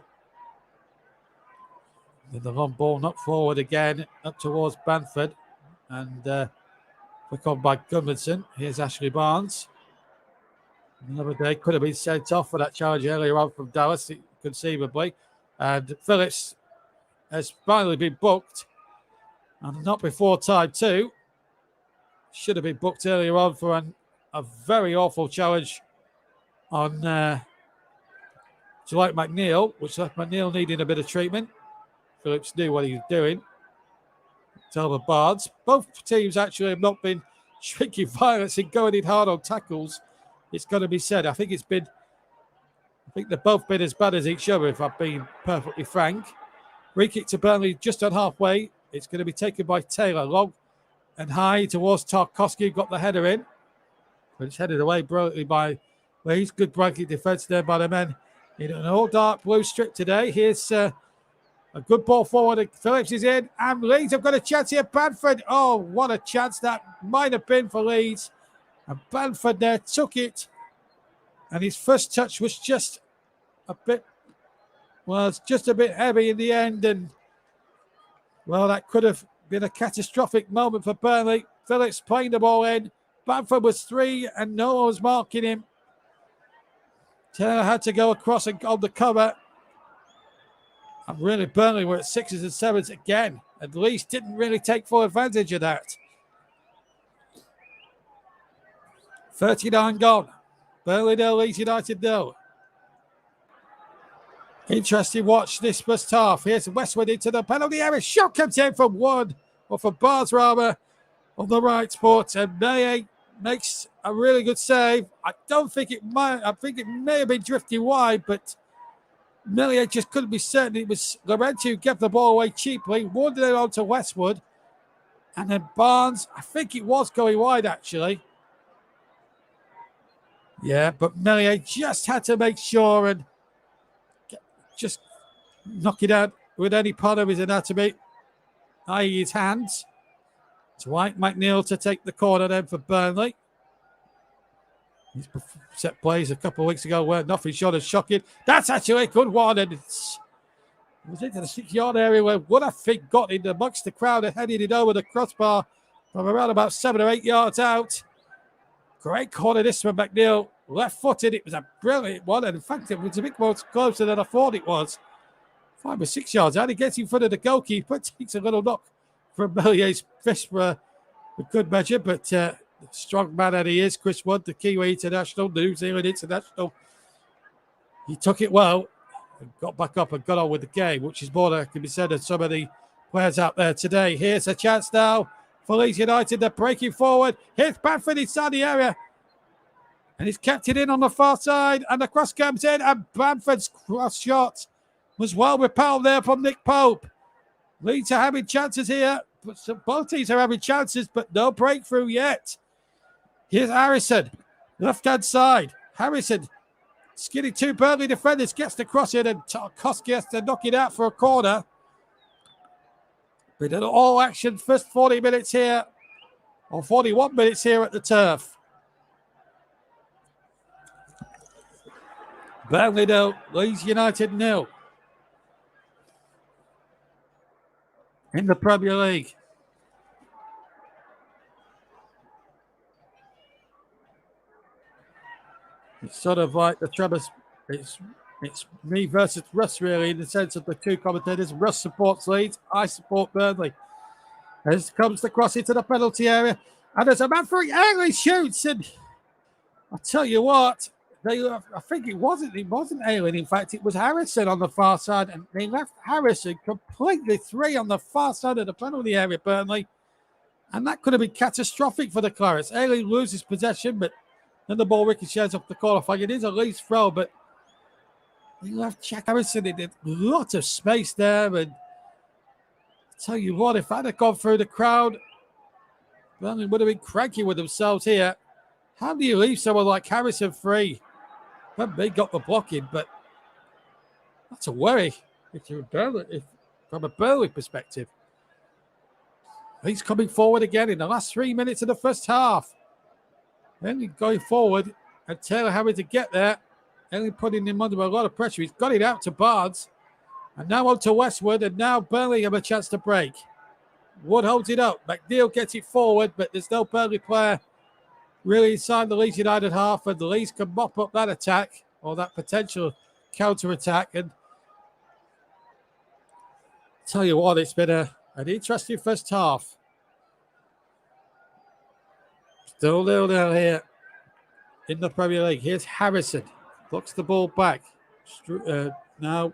Then the long ball knocked forward again up towards Bamford. And flick on by Goodmanson. Here's Ashley Barnes. Another day could have been sent off for that challenge earlier on from Dallas, conceivably. And Phillips has finally been booked. And not before time too. Should have been booked earlier on for a very awful challenge on Dwight McNeil, which left McNeil needing a bit of treatment. Phillips knew what he was doing. Talbot Barnes. Both teams actually have not been shrinking violence and going in hard on tackles. It's got to be said. I think they've both been as bad as each other, if I've been perfectly frank. Free kick to Burnley just on halfway. It's going to be taken by Taylor. Long and high towards Tarkowski. Got the header in. But it's headed away brilliantly by Leeds. Good breaking defence there by the men in an all dark blue strip today. Here's a good ball forward. Phillips is in. And Leeds have got a chance here. Bamford. Oh, what a chance that might have been for Leeds. And Bamford there took it. And his first touch was just a bit heavy in the end. And, well, that could have been a catastrophic moment for Burnley. Phillips playing the ball in. Bamford was 3 and no one was marking him. Taylor had to go across and on the cover. And really, Burnley were at 6s and 7s again. At least didn't really take full advantage of that. 39 gone. Burnley nil, Leeds United nil. Interesting watch this first half. Here's Westwood into the penalty area. Shot comes in from Wood, or from Barnes rather, on the right spot. And Meye makes a really good save. I think it may have been drifting wide, but Melier just couldn't be certain. It was Llorente who gave the ball away cheaply, wandered it on to Westwood. And then Barnes, I think it was going wide actually. Yeah, but Melier just had to make sure and just knock it out with any part of his anatomy, i.e. his hands. Dwight McNeil to take the corner then for Burnley. His set plays a couple of weeks ago were nothing short of shocking. That's actually a good one, and it was into the 6-yard area where what I think got in amongst the crowd and headed it over the crossbar from around about 7 or 8 yards out. Great corner this from McNeil, left-footed. It was a brilliant one, and in fact, it was a bit more closer than I thought it was. 5 or 6 yards out, he gets in front of the goalkeeper, takes a little knock from Melier's fist for a good measure, but strong man that he is, Chris Wood, the Kiwi international, New Zealand international. He took it well and got back up and got on with the game, which is more than can be said of some of the players out there today. Here's a chance now for Leeds United. They're breaking forward. Here's Bamford inside the area. And he's kept it in on the far side. And the cross comes in. And Bamford's cross shot was well repelled there from Nick Pope. Leeds are having chances here. But both teams are having chances, but no breakthrough yet. Here's Harrison, left-hand side. Harrison skinning 2 Burnley defenders, gets the cross in, and Tarkowski has to knock it out for a corner. Been an all-action first 40 minutes here, or 41 minutes here at the turf. Burnley 0, Leeds United 0. In the Premier League. It's sort of like the Tremors. It's me versus Russ, really, in the sense of the two commentators. Russ supports Leeds. I support Burnley. As comes the cross into the penalty area. And there's a man for Angley shoots. And I'll tell you what, I think it wasn't Ayling. In fact, it was Harrison on the far side. And they left Harrison completely free on the far side of the penalty area, Burnley. And that could have been catastrophic for the Clarets. Ayling loses possession, but then the ball ricochets off the corner flag. It is a Leeds throw, but he left Jack Harrison in a lot of space there. And I tell you what, if I'd have gone through the crowd, Burnley would have been cranky with themselves here. How do you leave someone like Harrison free? They got the blocking, but that's a worry if you're Burnley, from a Burnley perspective. He's coming forward again in the last 3 minutes of the first half. Then going forward, and Taylor having to get there. Only putting him under a lot of pressure. He's got it out to Barnes. And now on to Westwood, and now Burnley have a chance to break. Wood holds it up. McNeil gets it forward, but there's no Burnley player really inside the Leeds United half, and the Leeds can mop up that attack, or that potential counter-attack. And tell you what, it's been an interesting first half. Still 0-0 here in the Premier League. Here's Harrison. Looks the ball back. Now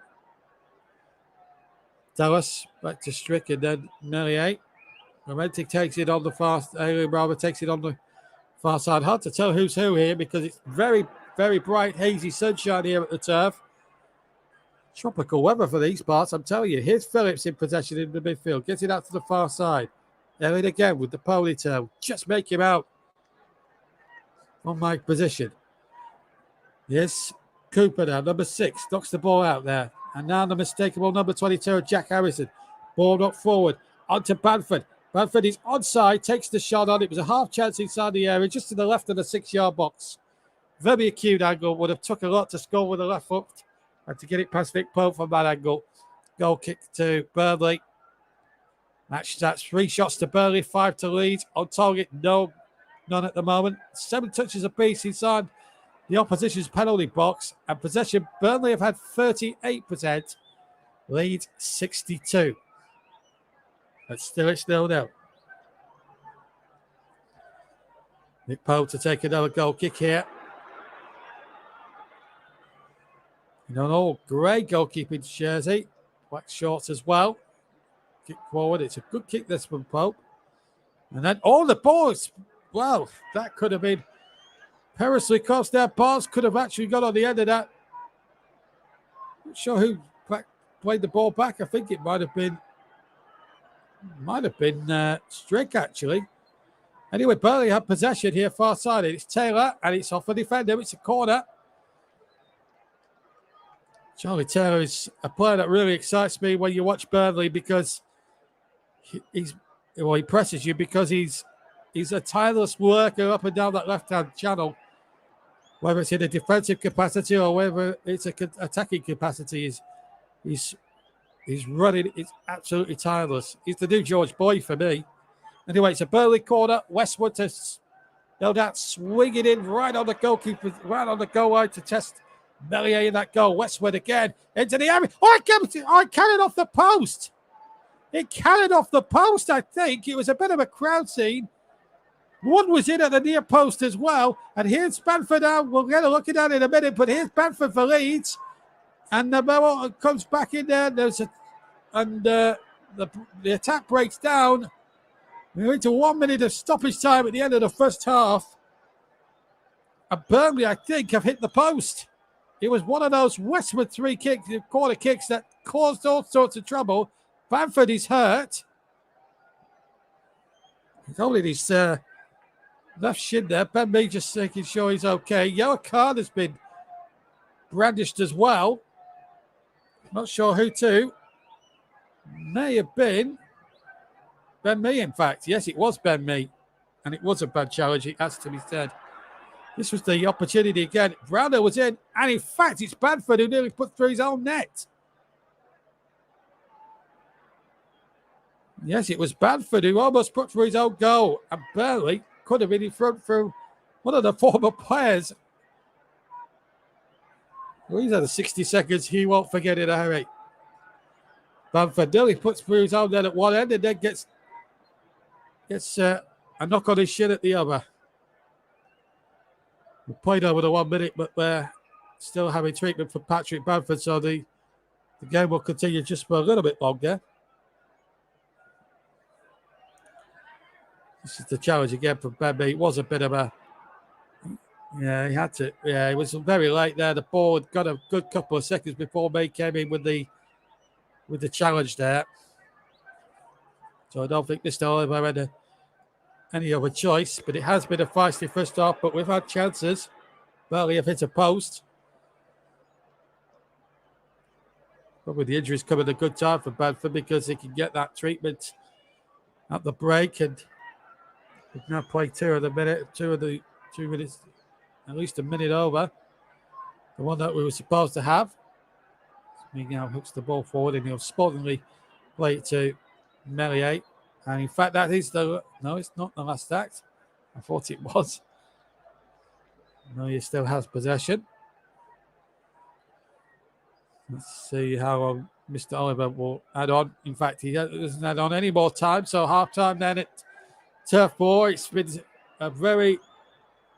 Dallas back to Strick, and then Melier. Romantic takes it on the far side. Takes it on the far side. Hard to tell who's who here because it's very, very bright, hazy sunshine here at the turf. Tropical weather for these parts, I'm telling you. Here's Phillips in possession in the midfield. Gets it out to the far side. Elliot again with the ponytail. Just make him out on my position. Yes, Cooper now, number 6, knocks the ball out there. And now the mistakable number 22, Jack Harrison. Ball knocked forward, onto Bamford. Bamford is onside, takes the shot on. It was a half chance inside the area, just to the left of the 6-yard box. Very acute angle, would have took a lot to score with the left foot. And to get it past Nick Pope from that angle. Goal kick to Burnley. Match stats, 3 shots to Burnley, 5 to Leeds. On target, none at the moment. 7 touches apiece inside the opposition's penalty box. And possession, Burnley have had 38%. Leeds 62. But still it's 0-0. Nick Pope to take another goal kick here. In an all grey goalkeeping jersey. Black shorts as well. Kick forward. It's a good kick this from Pope. And then all the balls. Well, that could have been perilously close there. Barnes could have actually got on the end of that. Not sure who played the ball back. I think it might have been Strick, actually. Anyway, Burnley have possession here, far side. It's Taylor, and it's off the defender. It's a corner. Charlie Taylor is a player that really excites me when you watch Burnley because he presses you because he's a tireless worker up and down that left-hand channel, whether it's in a defensive capacity or whether it's an attacking capacity. He's running. It's absolutely tireless. He's the new George Boy for me. Anyway, it's a Burnley corner. Westwood to no doubt swing it in right on the goalkeeper, right on the goal line to test Melier in that goal. Westwood again into the area. Oh, it cannoned off the post. It cannoned off the post, I think. It was a bit of a crowd scene. One was in at the near post as well. And here's Bamford now. We'll get a look at that in a minute. But here's Bamford for Leeds. And the ball comes back in there. The attack breaks down. We're into 1 minute of stoppage time at the end of the first half. And Burnley, I think, have hit the post. It was one of those Westwood corner kicks that caused all sorts of trouble. Bamford is hurt. He's holding his left shin there. Ben Mee just making sure he's okay. Yellow card has been brandished as well. Not sure who to. May have been Ben Mee, in fact. Yes, it was Ben Mee. And it was a bad challenge, it has to be said. This was the opportunity again. Brownhill was in. And in fact, it's Bamford who nearly put through his own net. Yes, it was Bamford who almost put through his own goal. And Burnley could have been in front through one of the former players. Well, these are the 60 seconds he won't forget in a hurry. Bamford nearly puts through his own net at one end and then gets a knock on his shin at the other. We played over the 1 minute, but we're still having treatment for Patrick Bamford, so the game will continue just for a little bit longer. This is the challenge again from Ben Mee. It was a bit of a... Yeah, he had to... Yeah, it was very late there. The ball had got a good couple of seconds before Mee came in with the challenge there. So I don't think Mr. Oliver had any other choice, but it has been a feisty first half, but we've had chances. Burnley have hit a post. Probably the injuries come at a good time for Bamford because he can get that treatment at the break, and we've now played two minutes, at least a minute over the one that we were supposed to have. He now hooks the ball forward and he'll sportingly play it to Melier. And in fact, that is no, it's not the last act. I thought it was. Melier still has possession. Let's see how long Mr. Oliver will add on. In fact, he doesn't add on any more time. So half time then at Turf 4. It's been a very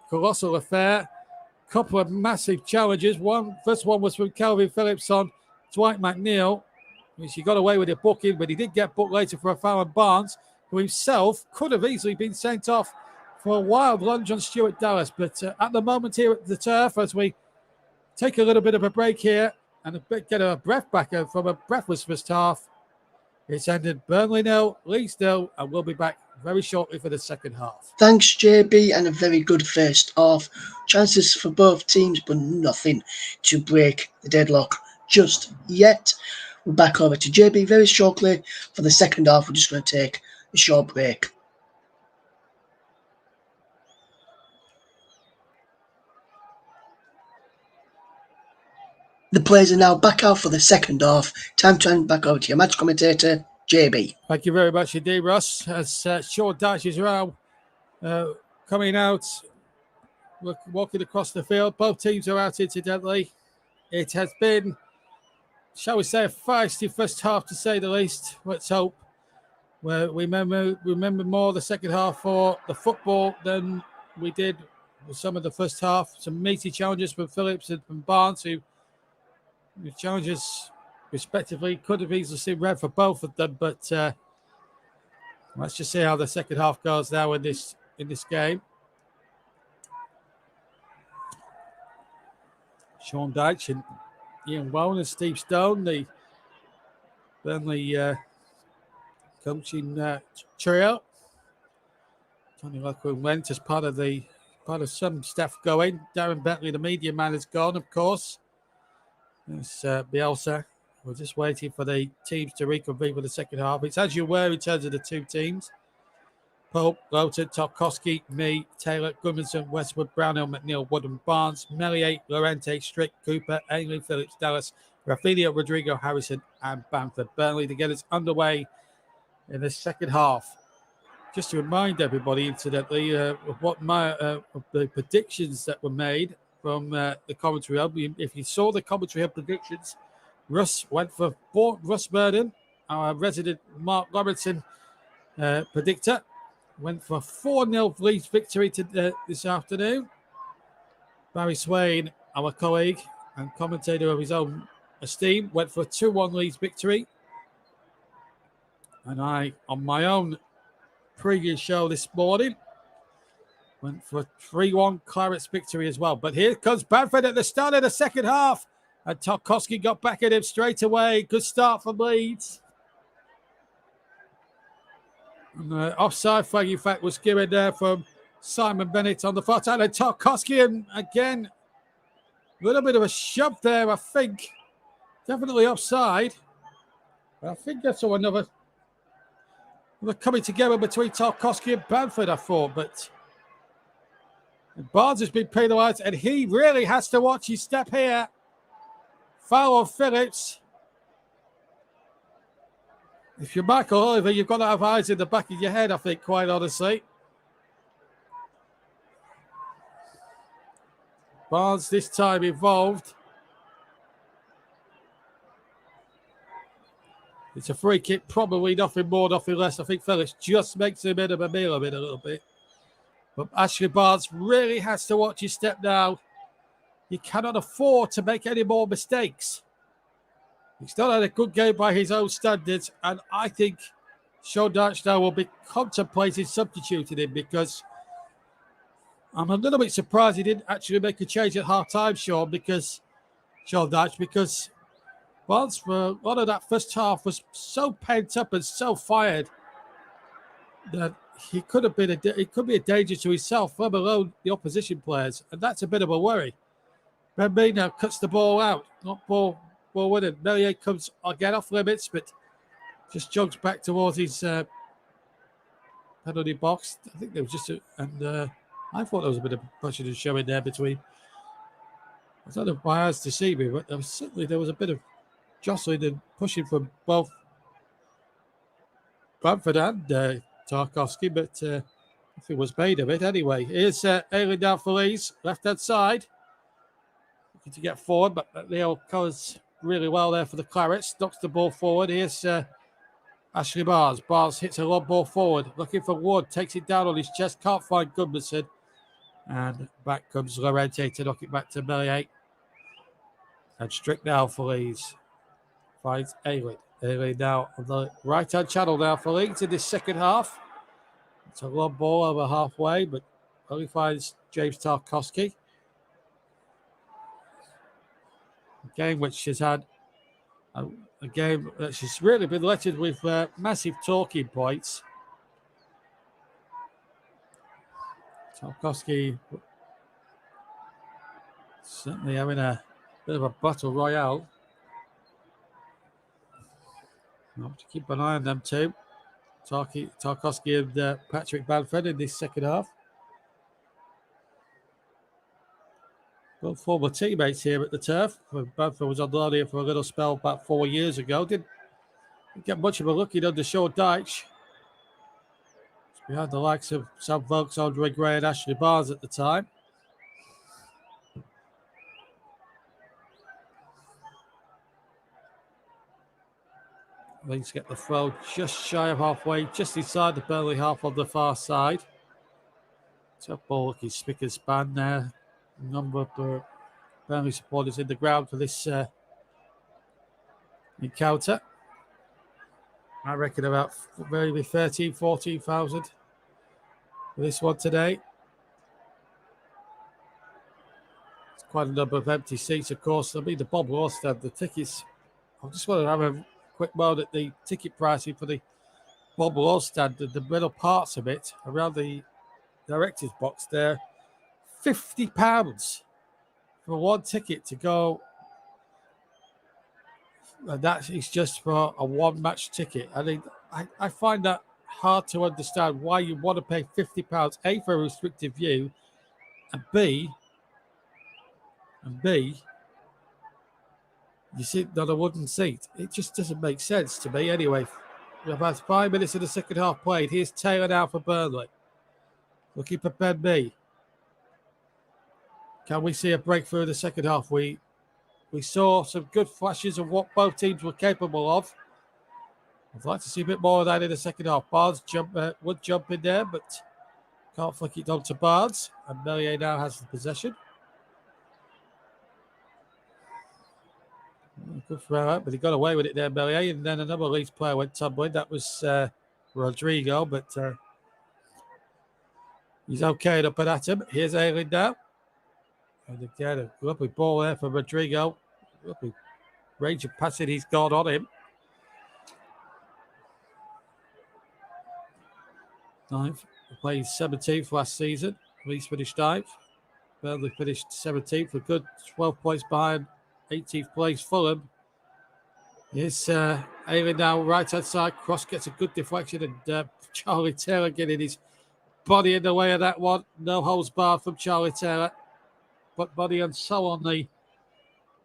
colossal affair. Couple of massive challenges. First one was from Calvin Phillips on Dwight McNeil, which he got away with a booking, but he did get booked later for a foul on Barnes, who himself could have easily been sent off for a wild lunge on Stuart Dallas. But at the moment here at the Turf, as we take a little bit of a break here and get our breath back from a breathless first half, it's ended Burnley 0, Leeds 0, and we'll be back very shortly for the second half. Thanks, JB, and a very good first half. Chances for both teams, but nothing to break the deadlock just yet. We're back over to JB very shortly for the second half. We're just going to take a short break. The players are now back out for the second half. Time to hand back over to your match commentator, JB. Thank you very much indeed, Ross. As Sean dashes around, coming out, walking across the field. Both teams are out, incidentally. It has been, shall we say, a feisty first half, to say the least. Let's hope we remember more the second half for the football than we did with some of the first half. Some meaty challenges from Phillips and from Barnes, who challenges respectively could have easily seen red for both of them. But let's just see how the second half goes now in this game. Sean Dyche and Ian Wone and Steve Stone, the Burnley coaching trio. Tony Lockwood went as part of some staff going. Darren Bentley, the media man, is gone, of course. It's Bielsa. We're just waiting for the teams to reconvene for the second half. It's as you were in terms of the two teams. Pope, Lowton, Tarkowski, me, Taylor, Gudmundsson, Westwood, Brownhill, McNeil, Woodham, Barnes, Melier, Lorente, Strick, Cooper, Ainley, Phillips, Dallas, Rafinha, Rodrigo, Harrison, and Bamford. Burnley to get us underway in the second half. Just to remind everybody, incidentally, of the predictions that were made from the commentary hub. If you saw the commentary hub predictions, Russ went for Russ Burden, our resident Mark Lawrenson predictor, went for 4-0 Leeds victory this afternoon. Barry Swain, our colleague and commentator of his own esteem, went for a 2-1 Leeds victory. And I, on my own previous show this morning, went for a 3-1 Clarets victory as well. But here comes Bamford at the start of the second half. And Tarkowski got back at him straight away. Good start from Leeds. And the offside flag, in fact, was given there from Simon Bennett on the far side. And Tarkowski, and again, a little bit of a shove there, I think. Definitely offside. But I think I saw another coming together between Tarkowski and Bamford, I thought. But Barnes has been penalised, and he really has to watch his step here. Foul on Phillips. If you're Michael Oliver, you've got to have eyes in the back of your head, I think, quite honestly. Barnes this time involved. It's a free kick, probably nothing more, nothing less. I think Phillips just makes him in of a meal of it a little bit. But Ashley Barnes really has to watch his step now. He cannot afford to make any more mistakes. He's not had a good game by his own standards, and I think Sean Dyche now will be contemplating substituting him, because I'm a little bit surprised he didn't actually make a change at half-time, Sean Dyche, because Barnes, for a lot of that first half, was so pent up and so fired that he could be a danger to himself, let alone the opposition players, and that's a bit of a worry. Ben now cuts the ball out, not ball winning. Melier comes again off limits, but just jogs back towards his penalty box. I think there was just I thought there was a bit of pressure to show in there between. I don't know if my eyes deceive me, but there was a bit of jostling and pushing from both Bamford and Tarkowski, but nothing was made of it anyway. Here's Ailing down for Leeds, left-hand side. Looking to get forward, but Leo covers really well there for the Clarets. Knocks the ball forward. Here's Ashley Barnes. Barnes hits a long ball forward. Looking for Wood. Takes it down on his chest. Can't find Gudmundsson. And back comes Lorente to knock it back to Melier. And Strick now for Leeds. Finds Ailing. Ailing now on the right-hand channel now for Leeds in this second half. It's a long ball over halfway, but only finds James Tarkowski. A game which has had a game that's just really been littered with massive talking points. Tarkowski certainly having a bit of a battle royale. I'll have to keep an eye on them too. Tarkowski and Patrick Bamford in this second half. Both former teammates here at the turf. Bamford was on loan here for a little spell about 4 years ago. Didn't get much of a look in under Sean Dyche. Behind the likes of Sam Vokes, Andre Gray and Ashley Barnes at the time. Leeds get the throw just shy of halfway, just inside the Burnley half on the far side. Tough ball looking spick and span there. Number of Burnley supporters in the ground for this encounter. I reckon about maybe 13,000, 14,000 for this one today. It's quite a number of empty seats, of course. I mean, the Bob Ross stand, the tickets. I just want to have a quick moment at the ticket pricing for the Bob Ross stand, the middle parts of it, around the director's box there. £50 for one ticket to go. And that is just for a one-match ticket. I mean, I find that hard to understand why you want to pay £50, A, for a restricted view, and B, you sit on a wooden seat. It just doesn't make sense to me. Anyway, about 5 minutes of the second half played. Here's Taylor now for Burnley. Looking for Ben Mee. Can we see a breakthrough in the second half? We saw some good flashes of what both teams were capable of. I'd like to see a bit more of that in the second half. Barnes would jump in there, but can't flick it on to Barnes. And Meslier now has the possession. Good throw out, but he got away with it there, Meslier. And then another Leeds player went tumbling. That was Rodrigo, but he's okay up and at him. Here's Ayling now. And again, a lovely ball there for Rodrigo. Lovely range of passing he's got on him. Ninth. Played 17th last season. Leeds finished 9th. Burnley finished 17th. A good 12 points behind 18th place Fulham. Here's Ayling now, right-hand side. Cross gets a good deflection. And Charlie Taylor getting his body in the way of that one. No holds barred from Charlie Taylor. But body and so on the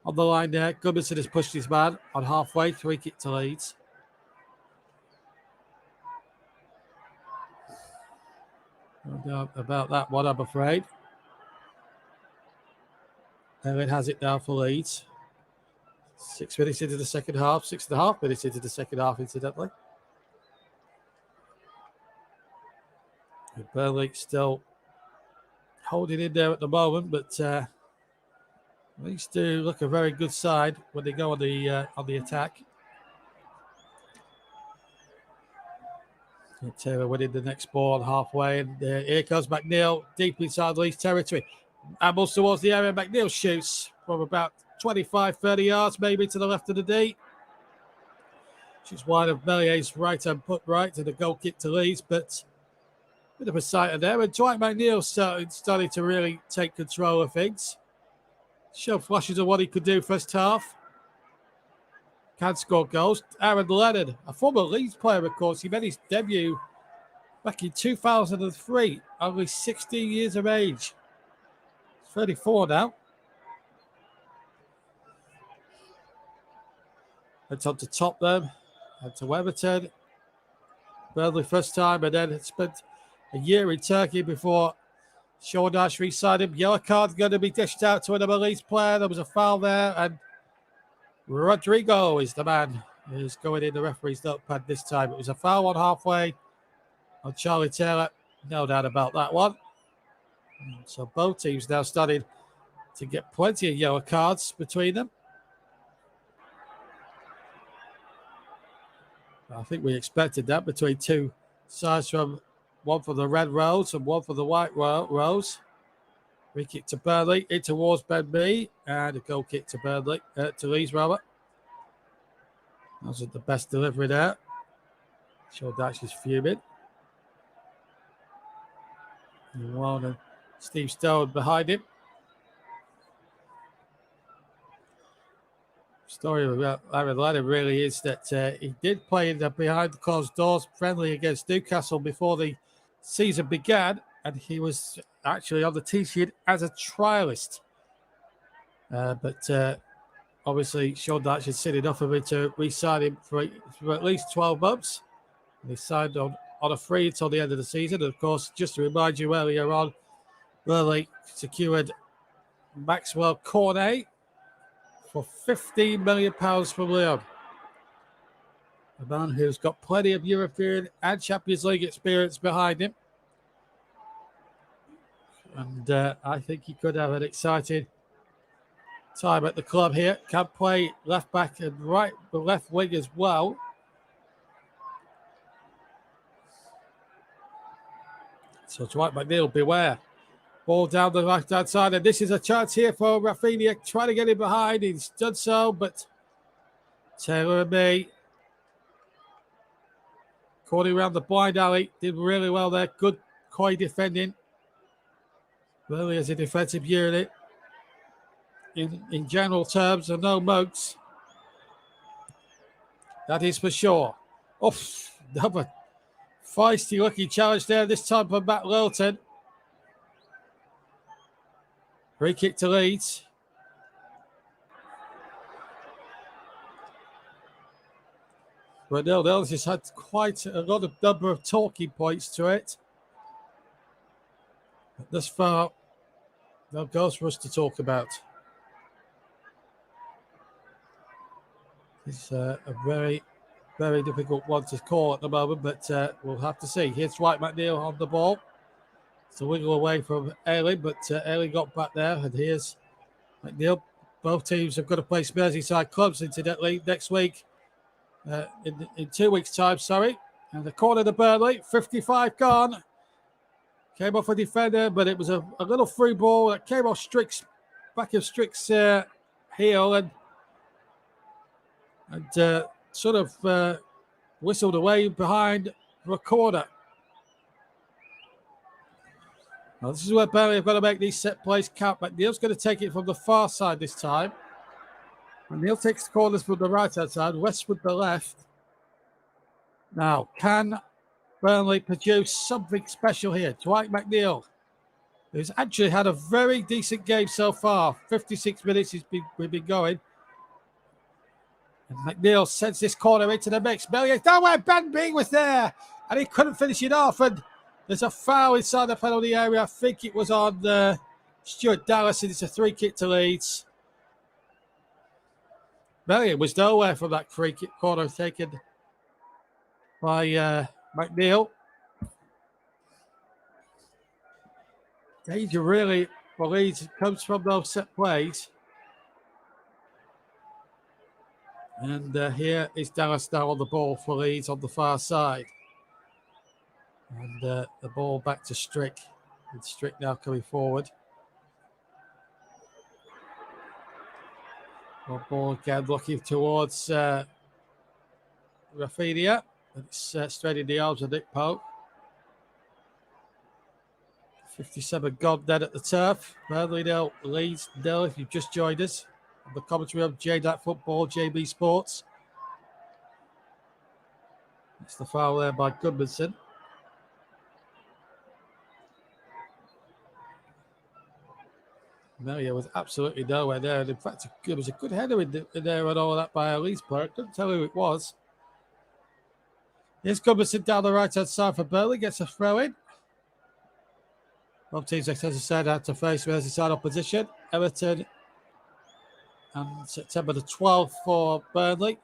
line there. Goodmanson has pushed his man on halfway. 3 kick to Leeds. No doubt about that one, I'm afraid. Ayling has it now for Leeds. 6 minutes into the second half. 6.5 minutes into the second half, incidentally. And Burnley still holding in there at the moment, but Leeds do look a very good side when they go on the attack. And Taylor winning the next ball halfway, and here comes McNeil deep inside Leeds territory. Ambles towards the area. McNeil shoots from about 25, 30 yards, maybe to the left of the D. Shoots wide of Mellier's right-hand put right, and a goal kick to Leeds, but a bit of a sighter there. And Dwight McNeil starting to really take control of things. Show flashes of what he could do first half. Can score goals. Aaron Leonard, a former Leeds player, of course. He made his debut back in 2003, only 16 years of age. 34 now. Went on to Tottenham and to Everton. Burnley first time, and then spent a year in Turkey before Sean Dyche re-signed him. Yellow card going to be dished out to another Leeds player. There was a foul there, and Rodrigo is the man who's going in the referee's notepad this time. It was a foul on halfway on Charlie Taylor. No doubt about that one. So both teams now starting to get plenty of yellow cards between them. I think we expected that between two sides, from one for the red rose and one for the white rose. Free kick to Burnley, in towards Ben Mee, and a goal kick to Burnley, to Leeds, rather. That wasn't the best delivery there. Sean Dyche is fuming. And Steve Stone behind him. Story about Aaron Leonard really is that he did play in the behind the closed doors friendly against Newcastle before the season began, and he was actually on the tee sheet as a trialist. But obviously, Sean Dyche had seen enough of him to re-sign him for at least 12 months. And he signed on a free until the end of the season. And of course, just to remind you, earlier on, Burnley secured Maxwell Cornet for £15 million from Lyon. A man who's got plenty of European and Champions League experience behind him. And I think he could have an exciting time at the club here. Can play left back and left wing as well. So Dwight McNeil, beware. Ball down the right-hand side, and this is a chance here for Rafinha, trying to get in behind. He's done so, but Taylor and Mee caught him around the blind alley. Did really well there. Good coy defending Burnley as a defensive unit in general terms are no mugs. That is for sure. Another feisty looking challenge there, this time from Matt Lilton. Free kick to Leeds. But no, this has had quite a lot of number of talking points to it. But thus far, no goals for us to talk about. It's a very, very difficult one to call at the moment, but we'll have to see. Here's Dwight McNeil on the ball. It's a wiggle away from Ailey, but Ailey got back there, and here's McNeil. Both teams have got to play Merseyside clubs, incidentally, next week. In 2 weeks' time, sorry. And the corner to Burnley, 55 gone. Came off a defender, but it was a little free ball that came off back of Strick's heel and sort of whistled away behind for a corner. Now, this is where Burnley have got to make these set plays count. McNeil's going to take it from the far side this time. McNeil takes the corners from the right-hand side, Westwood the left. Now, can Burnley produce something special here? Dwight McNeil, who's actually had a very decent game so far. 56 minutes we've been going. And McNeil sends this corner into the mix. Millions down where Ben Bing was there, and he couldn't finish it off. And there's a foul inside the penalty area. I think it was on Stuart Dallas, and it's a free kick to Leeds. Million was nowhere from that free kick corner taken by McNeil. Danger really for Leeds comes from those set plays. And here is Dallas now on the ball for Leeds on the far side. And the ball back to Strick. And Strick now coming forward. One ball again looking towards Rafinha. It's straight in the arms of Nick Pope. 57 gone then at the turf. Burnley nil, Leeds nil if you've just joined us. On the commentary of JDAT Football, JB Sports. It's the foul there by Goodmanson. Mario was absolutely nowhere there. And in fact, it was a good header in there and all that by a Leeds player. Couldn't tell who it was. Here's Goodmanson down the right-hand side for Burnley. Gets a throw in. Both teams, as I said, had to face Merseyside opposition. Everton and September the 12th for Burnley.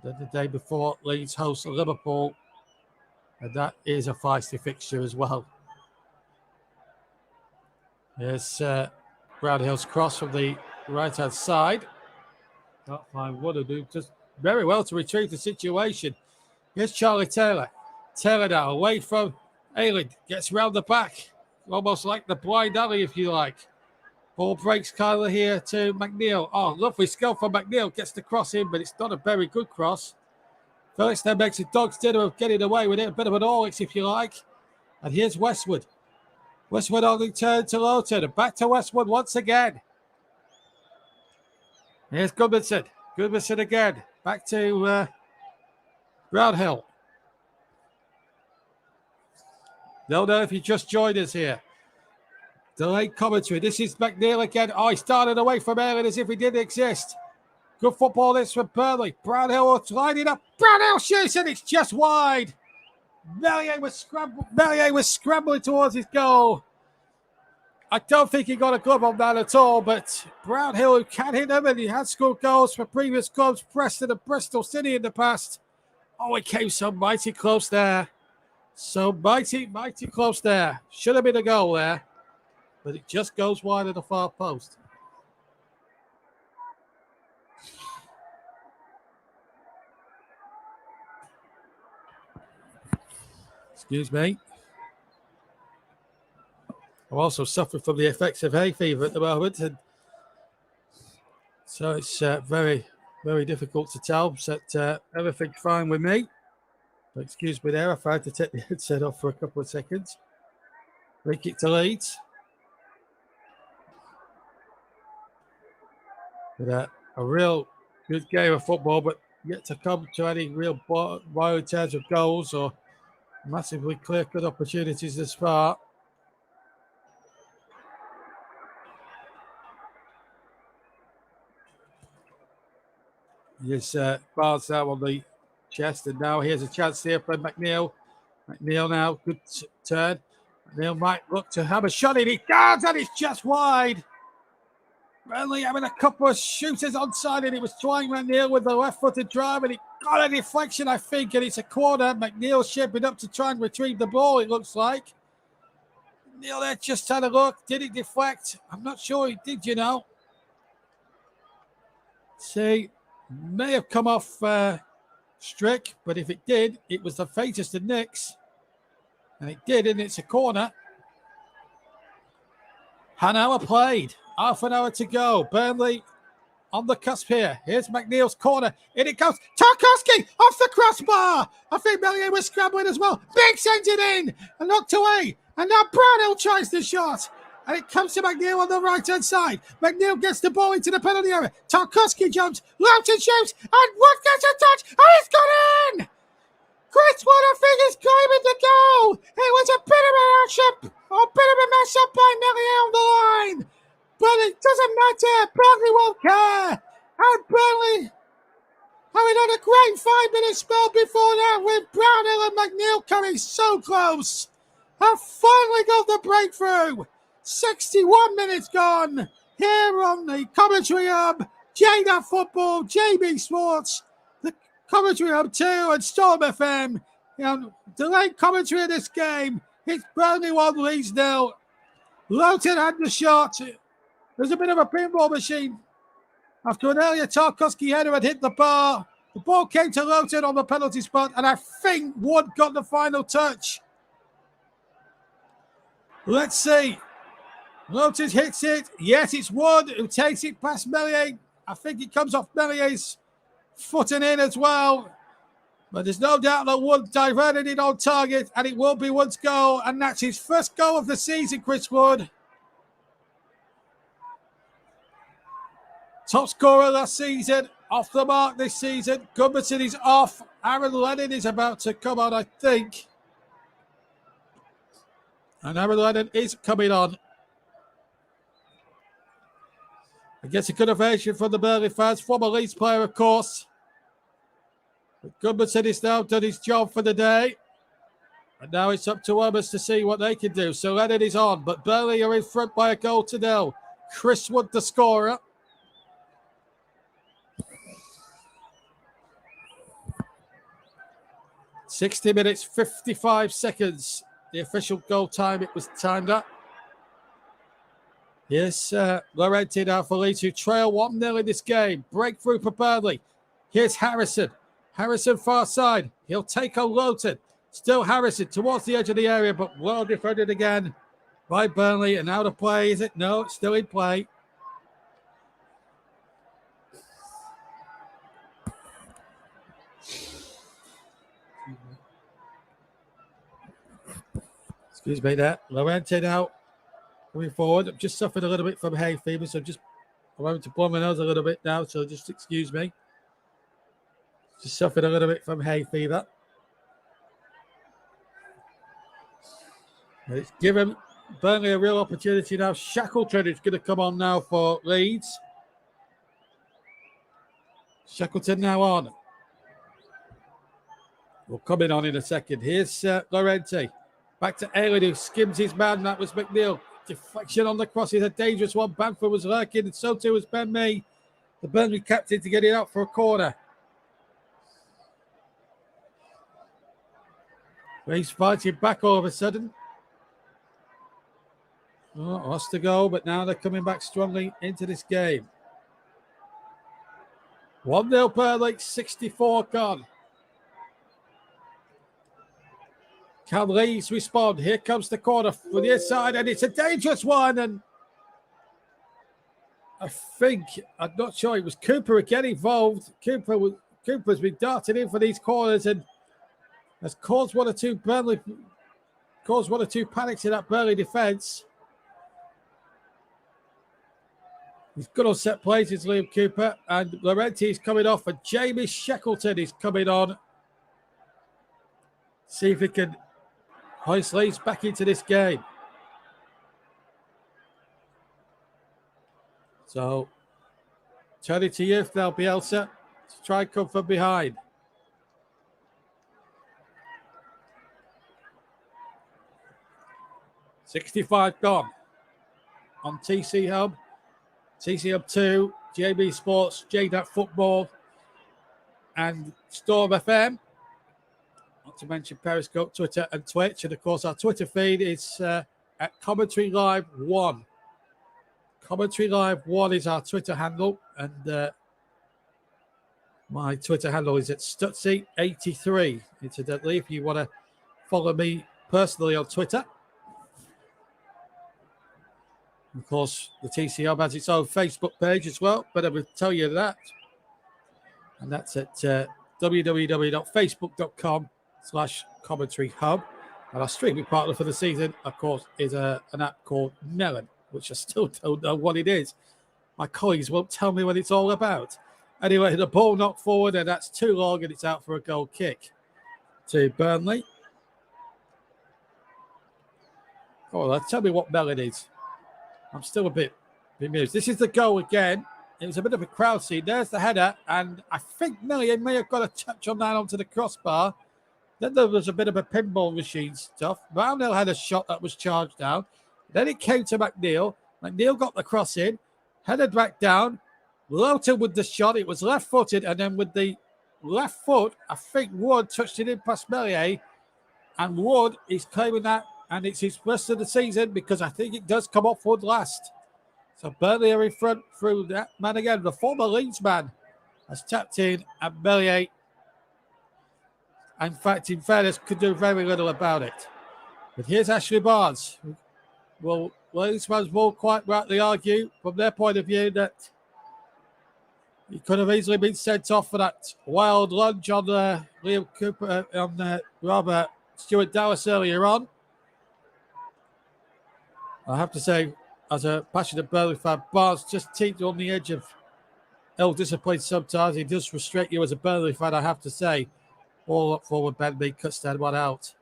Then the day before, Leeds host Liverpool. And that is a feisty fixture as well. Here's Brownhill's cross from the right-hand side. Can't find one to do just very well to retrieve the situation. Here's Charlie Taylor. Taylor now away from Ayling. Gets round the back. Almost like the blind alley, if you like. Ball breaks Kyler here to McNeil. Oh, lovely skill from McNeil. Gets the cross in, but it's not a very good cross. Phillips then makes a dog's dinner of getting away with it. A bit of an Orix, if you like. And here's Westwood. Westwood on the turn to Lowton. And back to Westwood once again. Here's Goodmanson. Goodmanson again. Back to Brownhill. Don't know if you just joined us here. Delayed commentary. This is McNeil again. Oh, he started away from Aaron as if he didn't exist. Good football this from Burnley. Brownhill will line it up. Brownhill shoots and it's just wide. Melier was scrambling towards his goal. I don't think he got a glove on that at all, but Brownhill, who can hit them, and he had scored goals for previous clubs, Preston and Bristol City in the past. Oh, it came so mighty close there. So mighty close there. Should have been a goal there, but it just goes wide of the far post. Excuse me. I'm also suffering from the effects of hay fever at the moment, and so it's very, very difficult to tell. But everything's fine with me. But excuse me there, I tried to take the headset off for a couple of seconds. Free kick to Leeds. With a real good game of football, but yet to come to any real in terms of goals or massively clear-cut opportunities this far. Yes, Barnes now on the chest, and now here's a chance here for McNeil. McNeil now, good turn. McNeil might look to have a shot in. He does, and it's just wide. Burnley having a couple of shooters onside, and it was trying McNeil with the left-footed drive, and it got a deflection, I think, and it's a corner. McNeil shaping up to try and retrieve the ball, it looks like. McNeil there just had a look. Did it deflect? I'm not sure he did, you know. See, may have come off Strick, but if it did, it was the faintest of nicks. And it did, and it's a corner. An hour played. Half an hour to go. Burnley on the cusp here. Here's McNeil's corner. In it goes. Tarkowski off the crossbar. I think Melier was scrambling as well. Big sends it in and knocked away. And now Brownhill tries the shot. And it comes to McNeil on the right-hand side. McNeil gets the ball into the penalty area. Tarkowski jumps. Loughton shoots. And Wood gets a touch. And it's gone in. Chris Wood, I think, is claiming the goal. It was a bit of a mess up by Melier on the line. But it doesn't matter. Burnley won't care. And Burnley having had a great 5-minute spell before that with Brownhill and McNeil coming so close. Have finally got the breakthrough. 61 minutes gone. Here on the commentary hub, JDA Football, JB Sports, the commentary hub 2 and Storm FM. Delayed commentary of this game. It's Burnley 1, Leeds 0. Loughton had the shot. There's a bit of a pinball machine. After an earlier Tarkowski header had hit the bar, the ball came to Loughton on the penalty spot, and I think Wood got the final touch. Let's see. Loughton hits it. Yes, it's Wood who takes it past Melier. I think it comes off Melier's foot and in as well. But there's no doubt that Wood diverted it on target, and it will be Wood's goal, and that's his first goal of the season, Chris Wood. Top scorer last season, off the mark this season. Gudmundsson is off. Aaron Lennon is about to come on, I think. And Aaron Lennon is coming on. I guess a good ovation from the Burnley fans. Former Leeds player, of course. But Gudmundsson has now done his job for the day. And now it's up to others to see what they can do. So Lennon is on. But Burnley are in front by a goal to nil. Chris Wood, the scorer. "60 minutes, 55 seconds. The official goal time it was timed at. Yes, Llorente now for Leeds, who trail 1-0 in this game. Breakthrough for Burnley. Here's Harrison. Harrison far side. He'll take on Loughton. Still Harrison towards the edge of the area, but well defended again by Burnley. And out of play, is it? No, it's still in play. Excuse me there. Llorente now coming forward. I've just suffered a little bit from hay fever, so I'm having to blow my nose a little bit now, so just excuse me. Just suffered a little bit from hay fever. But it's given Burnley a real opportunity now. Shackleton is going to come on now for Leeds. Shackleton now on. We'll come in on in a second. Here's Llorente. Back to Aylin, who skims his man. That was McNeil. Deflection on the cross is a dangerous one. Bamford was lurking, and so too was Ben Mee, the Burnley captain, to get it out for a corner. He's fighting back all of a sudden. Oh, lost the goal, but now they're coming back strongly into this game. 1-0 Burnley, 64 gone. Can Leeds respond? Here comes the corner for the inside, and it's a dangerous one. And I think, I'm not sure, it was Cooper again involved. Cooper's been darting in for these corners and has caused one or two panics in that Burnley defence. He's good on set plays, is Liam Cooper. And Laurenti is coming off, and Jamie Shackleton is coming on. See if he can hoist Leeds back into this game. So, turning to you now, Bielsa, to try and come from behind. $65 gone on TC Hub. TC Hub 2, JB Sports, JDAT Football, and Storm FM. Not to mention Periscope, Twitter, and Twitch. And of course, our Twitter feed is at Commentary Live 1. Commentary Live 1 is our Twitter handle. And my Twitter handle is at Stutzy83. Incidentally, if you want to follow me personally on Twitter. Of course, the TC Hub has its own Facebook page as well, but I will tell you that. And that's at www.facebook.com/commentary hub. And our streaming partner for the season, of course, is an app called Melon, which I still don't know what it is. My colleagues won't tell me what it's all about. Anyway, the ball knocked forward, and that's too long, and it's out for a goal kick to Burnley. Oh, tell me what Melon is. I'm still a bit bemused. This is the goal again. It was a bit of a crowd scene. There's the header, and I think Millian may have got a touch on that onto the crossbar. Then there was a bit of a pinball machine stuff. Brownell had a shot that was charged down. Then it came to McNeil. McNeil got the cross in, headed back down. Lowton with the shot. It was left-footed, and then with the left foot, I think Wood touched it in past Melier, and Wood is claiming that. And it's his first of the season because I think it does come off Wood last. So Burnley are in front through that man again. The former Leeds man has tapped in, and Melier, in fact, in fairness, could do very little about it. But here's Ashley Barnes. Well, Leeds fans will quite rightly argue from their point of view that he could have easily been sent off for that wild lunge on Liam Cooper, on Robert Stuart Dallas earlier on. I have to say, as a passionate Burnley fan, Barnes just teeters on the edge of ill-discipline sometimes. He does frustrate you as a Burnley fan, I have to say. All up forward, Benby cuts that one out.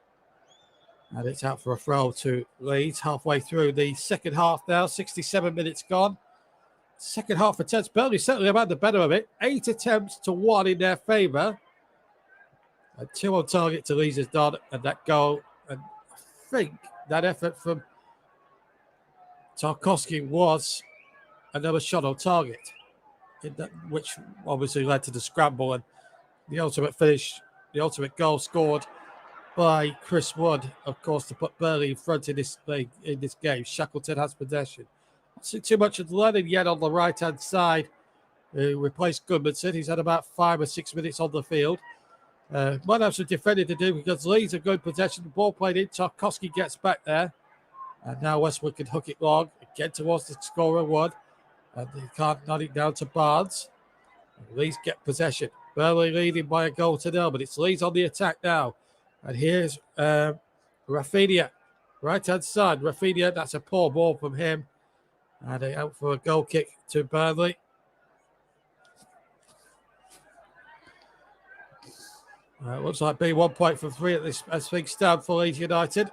And it's out for a throw to Leeds halfway through the second half now. 67 minutes gone. Second half attempts. Burnley certainly have had the better of it. 8 attempts to 1 in their favour. And 2 on target to Leeds is done. And that goal, and I think that effort from Tarkowski was another shot on target, which obviously led to the scramble and the ultimate finish, the ultimate goal scored by Chris Wood, of course, to put Burnley in front in this game. Shackleton has possession. Not see too much of Lennon yet on the right-hand side, who replaced Goodmanson. He's had about 5 or 6 minutes on the field. Might have some defending to do because Leeds have good possession. The ball played in. Tarkowski gets back there. And now Westwood can hook it long, get towards the scorer, Wood. And he can't nod it down to Barnes. Leeds get possession. Burnley leading by a goal to 0, but it's Leeds on the attack now. And here's Rafinha, right-hand side. Rafinha, that's a poor ball from him. And out for a goal kick to Burnley. Looks like being 1 point from 3 at this as things stand for Leeds United.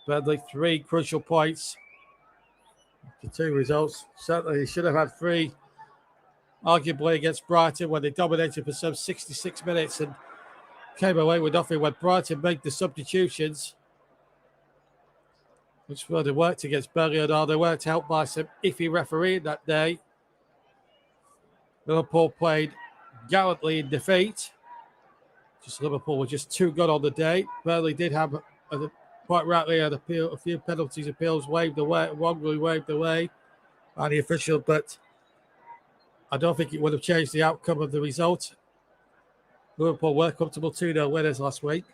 Burnley 3 crucial points. The 2 results. Certainly, he should have had 3, arguably, against Brighton when they dominated for some 66 minutes and came away with nothing when Brighton made the substitutions, which really worked against Burnley, and they weren't helped by some iffy refereeing that day. Liverpool played gallantly in defeat. Liverpool were just too good on the day. Burnley did have quite rightly a few penalties appeals wrongly waved away by the official, but I don't think it would have changed the outcome of the result. Liverpool were comfortable 2-0 winners last week.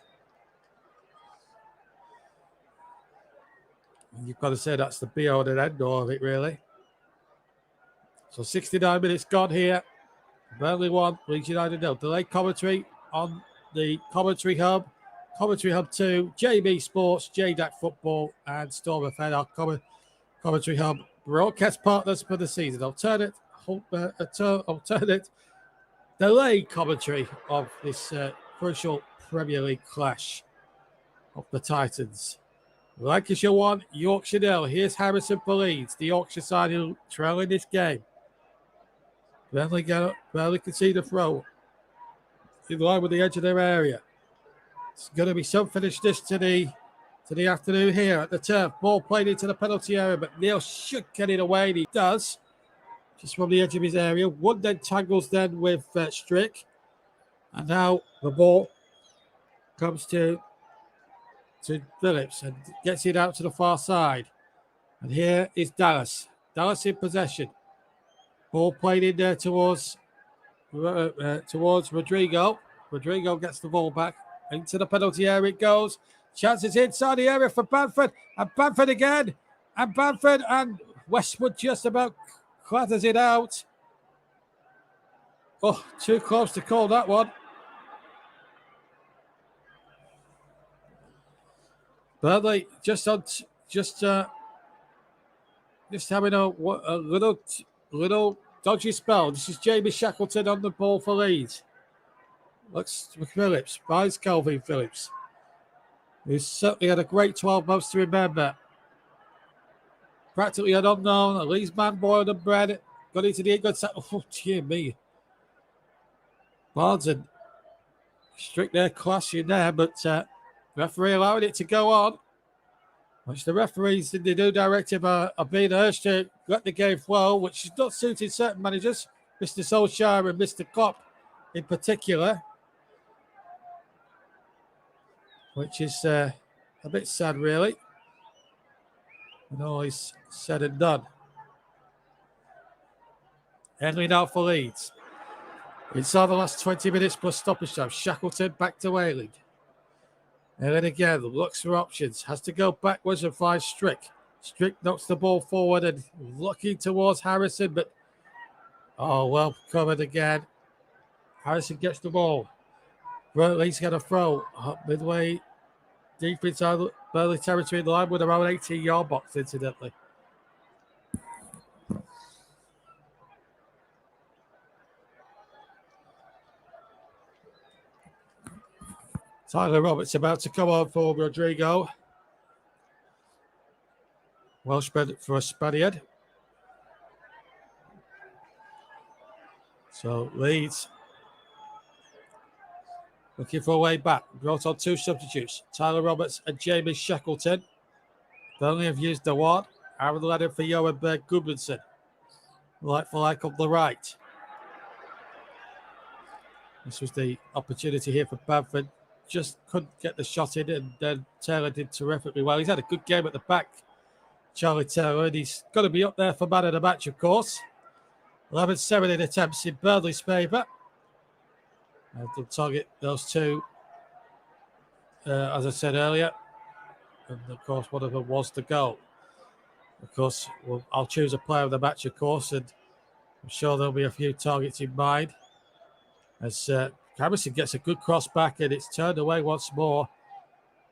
And you've got to say that's the be-all and end-all of it, really. So 69 minutes gone here. Burnley 1, Leeds United 0. Delayed commentary on the Commentary Hub. Commentary Hub 2, JB Sports, JDAC Football, and Storm FM. Our Commentary Hub broadcast partners for the season. Alternate delay commentary of this crucial Premier League clash of the Titans. Lancashire 1, Yorkshire 0. Here's Harrison for Leeds, the Yorkshire side who trailing this game. Burnley concede a throw in line with the edge of their area. It's going to be some finish this to the afternoon here at the turf. Ball played into the penalty area, but Neil should get it away, and he does. Just from the edge of his area. Wood then tangles then with Strick. And now the ball comes to Phillips and gets it out to the far side. And here is Dallas. Dallas in possession. Ball played in there towards Rodrigo. Rodrigo gets the ball back. Into the penalty area it goes. Chances inside the area for Bamford. And Bamford again. And Bamford and Westwood just about clatters it out. Oh, too close to call that one. Burnley just having a little dodgy spell. This is Jamie Shackleton on the ball for Leeds. Looks for Phillips, finds Calvin Phillips, who's certainly had a great 12 months to remember. Practically an unknown, a Leeds man, boiled and bred. Got into the good set. Oh, dear me. Barnes and Strick there clashing there, but referee allowing it to go on. Which the referees in the new directive are being urged to let the game flow, which is not suiting certain managers, Mr. Solskjaer and Mr. Klopp in particular. Which is a bit sad, really. And all is said and done. Henley now for Leeds. Inside the last 20 minutes plus stoppage time. Shackleton back to Ayling. And then again, looks for options. Has to go backwards and finds Strick. Strick knocks the ball forward and looking towards Harrison, but well covered again. Harrison gets the ball. Burnley's got a throw midway deep inside Burnley territory in line with around 18-yard box, incidentally. Tyler Roberts about to come on for Rodrigo. Well spread for a Spaniard. So Leeds looking for a way back. Brought on two substitutes, Tyler Roberts and Jamie Shackleton. Burnley have used the one. Aaron Lennon for Johan Berg Gudmundsson. Like for like on the right. This was the opportunity here for Bamford. Just couldn't get the shot in, and then Taylor did terrifically well. He's had a good game at the back, Charlie Taylor, and he's got to be up there for man of the match, of course. 11-7 attempts in Burnley's favour. They'll target those two, as I said earlier. And, of course, one of them was the goal. Of course, I'll choose a player of the match, of course, and I'm sure there'll be a few targets in mind. As Harrison gets a good cross back, and it's turned away once more.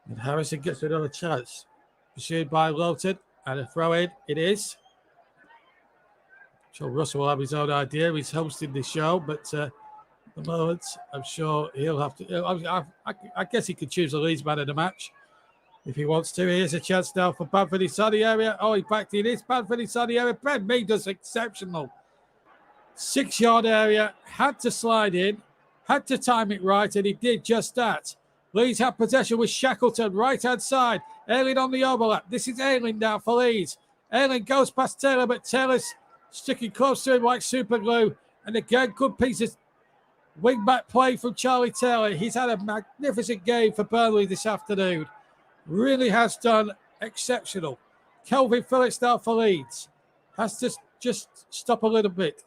And Harrison gets another chance. Pursued by Lowton, and a throw-in it is. I'm sure Russell will have his own idea. He's hosting the show, but at the moment, I'm sure he'll have to. I guess he could choose a Leeds man of the match if he wants to. Here's a chance now for Bamford inside the area. Oh, he backed in. It's Bamford inside the area. Ben Mee does exceptional. 6-yard area, had to slide in, had to time it right, and he did just that. Leeds have possession with Shackleton, right-hand side. Ayling on the overlap. This is Ayling now for Leeds. Ayling goes past Taylor, but Taylor's sticking close to him like super glue. And again, good pieces. Wing-back play from Charlie Taylor. He's had a magnificent game for Burnley this afternoon. Really has done exceptional. Kelvin Phillips now for Leeds. Has to just stop a little bit.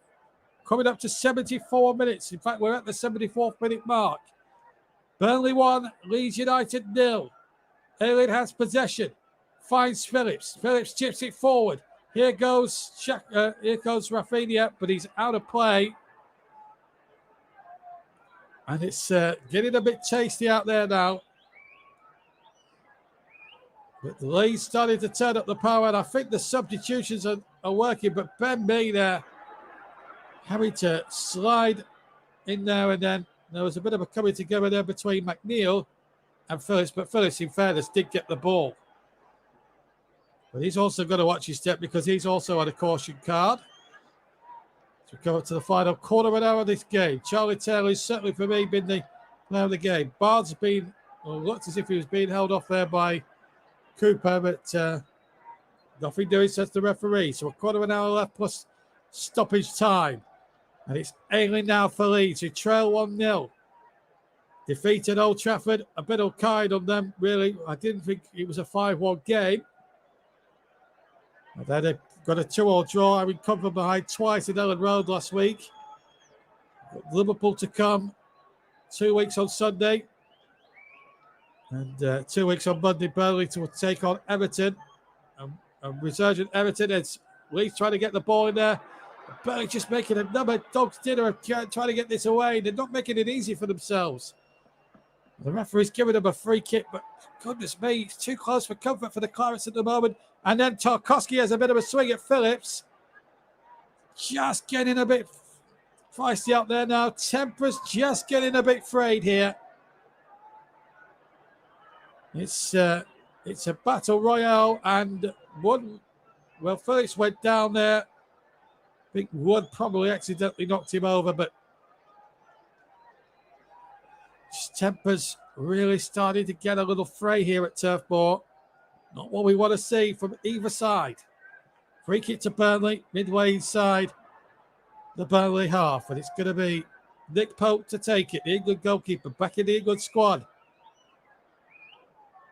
Coming up to 74 minutes. In fact, we're at the 74th minute mark. Burnley 1, Leeds United 0. Ayling has possession. Finds Phillips. Phillips chips it forward. Here goes Rafinha, but he's out of play. And it's getting a bit tasty out there now. But the Leeds started to turn up the power, and I think the substitutions are working. But Ben Mee there having to slide in there, and then there was a bit of a coming together there between McNeil and Phillips. But Phillips, in fairness, did get the ball. But he's also got to watch his step because he's also had a caution card. So we come up to the final quarter of an hour of this game. Charlie Taylor has certainly, for me, been the player of the game. Barnes has been, well, looked as if he was being held off there by Cooper, but nothing doing, says the referee. So a quarter of an hour left plus stoppage time. And it's Ayling now for Leeds, who trail 1-0. Defeated Old Trafford, a bit unkind on them, really. I didn't think it was a 5-1 game. And then they've got a 2-2 draw, having come from behind twice in Ellen Road last week. Got Liverpool to come 2 weeks on Sunday. And 2 weeks on Monday, Burnley to take on Everton. And resurgent Everton, it's Leeds trying to get the ball in there. Burnley just making another dog's dinner of trying to get this away. They're not making it easy for themselves. The referee's giving them a free kick, but goodness me, it's too close for comfort for the Clarets at the moment. And then Tarkowski has a bit of a swing at Phillips. Just getting a bit feisty out there now. Temper's just getting a bit frayed here. It's a battle royale, and Wood, well, Phillips went down there. I think Wood probably accidentally knocked him over, but Temper's really starting to get a little fray here at Turf Moor. Not what we want to see from either side. Free kick to Burnley, midway inside the Burnley half, and it's going to be Nick Pope to take it, the England goalkeeper, back in the England squad.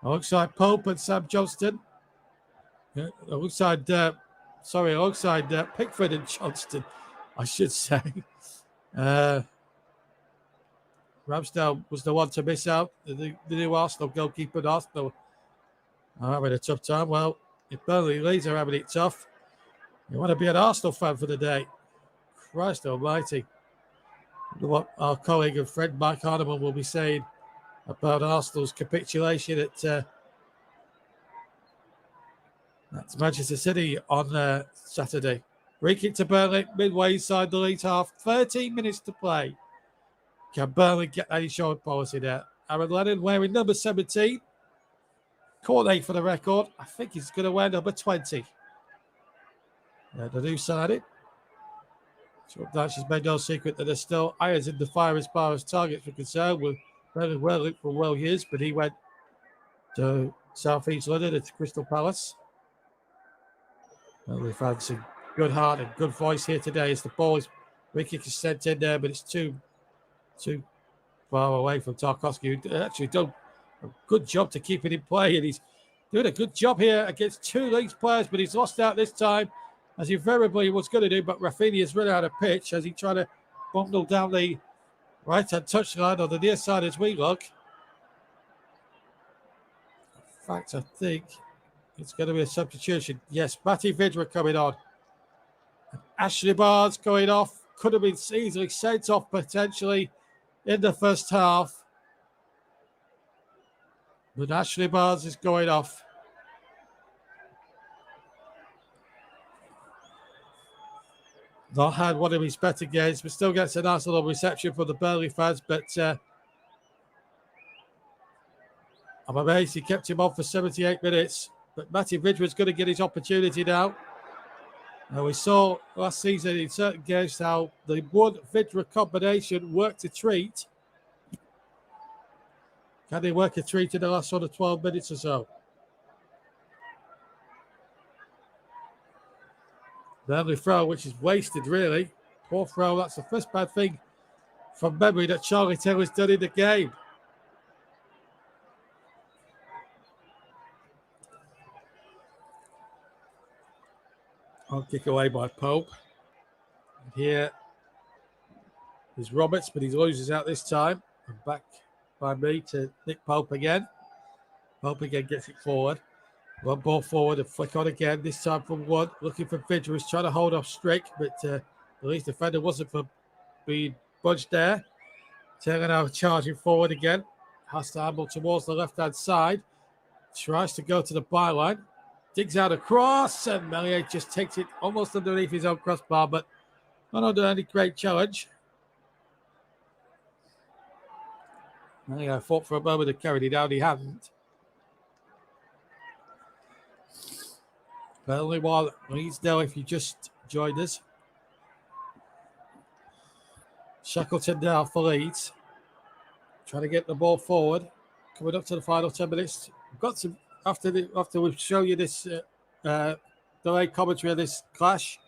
Alongside Pope and Sam Johnston. Alongside Pickford and Johnston, I should say. Ramsdale was the one to miss out. The new Arsenal goalkeeper, and Arsenal are having a tough time. Well, if Burnley Leeds are having it tough, you want to be an Arsenal fan for the day. Christ almighty. I wonder what our colleague and friend Mike Hardeman will be saying about Arsenal's capitulation at Manchester City on Saturday. Free kick to Burnley, midway inside the Leeds half. 13 minutes to play. Can Burnley get any showing policy there? Aaron Lennon wearing number 17. Cornet for the record. I think he's going to wear number 20. The new signing. So Dash has made no secret that there's still irons in the fire as far as targets were concerned. With very well looked for well years, but he went to South East London at Crystal Palace. Well, we've had some good heart and good voice here today as the ball is free kick is sent in there, but it's too far away from Tarkowski, who actually done a good job to keep it in play, and he's doing a good job here against two Leeds players, but he's lost out this time, as invariably he was going to do, but Rafinha's run out of pitch as he tried to bundle down the right-hand touchline on the near side as we look. In fact, I think it's going to be a substitution. Yes, Matty Vidra coming on. And Ashley Barnes going off. Could have been easily sent off potentially in the first half. But Ashley Barnes is going off. Not had one of his better games, but still gets a nice little reception from the Burnley fans. But I'm amazed he kept him on for 78 minutes. But Matty Vidra's going to get his opportunity now. And we saw last season in certain games how the Wood-Vidra combination worked a treat. Can they work a treat in the last sort of 12 minutes or so? Burnley throw, which is wasted, really. Poor throw. That's the first bad thing from memory that Charlie Taylor's done in the game. On kick away by Pope. And here is Roberts, but he loses out this time. And back by me to Nick Pope again. Pope again gets it forward. One ball forward and flick on again, this time from Wood. Looking for Vidra, who's trying to hold off Strick, but the Leeds defender wasn't for being budged there. Taylor now charging forward again. Has to handle towards the left-hand side. Tries to go to the byline. Digs out a cross, and Melier just takes it almost underneath his own crossbar, but not under any great challenge. Melier fought for a moment and carried it out. He hadn't. Burnley 1, Leeds 0 if you just joined us. Shackleton now for Leeds. Trying to get the ball forward. Coming up to the final 10 minutes. We've got some, after we show you this delayed commentary of this clash,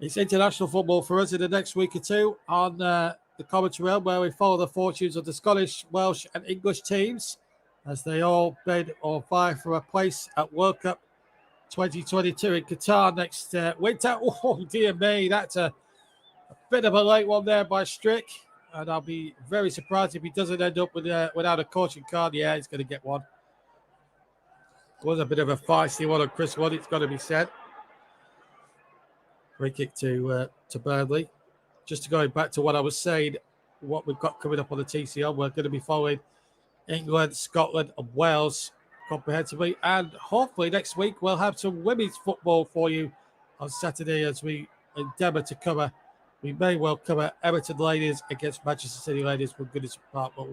it's international football for us in the next week or two on the commentary realm, where we follow the fortunes of the Scottish, Welsh and English teams as they all bid or vie for a place at World Cup 2022 in Qatar next winter. Oh, dear me, that's a bit of a late one there by Strick, and I'll be very surprised if he doesn't end up without a caution card. Yeah, he's going to get one. It was a bit of a feisty one on Chris Wood, it's got to be said. Free kick to Burnley. Just going back to what I was saying, what we've got coming up on the TCL, we're going to be following England, Scotland and Wales comprehensively, and hopefully next week we'll have some women's football for you on Saturday as we endeavour to cover. We may well cover Everton ladies against Manchester City ladies for goodness part, but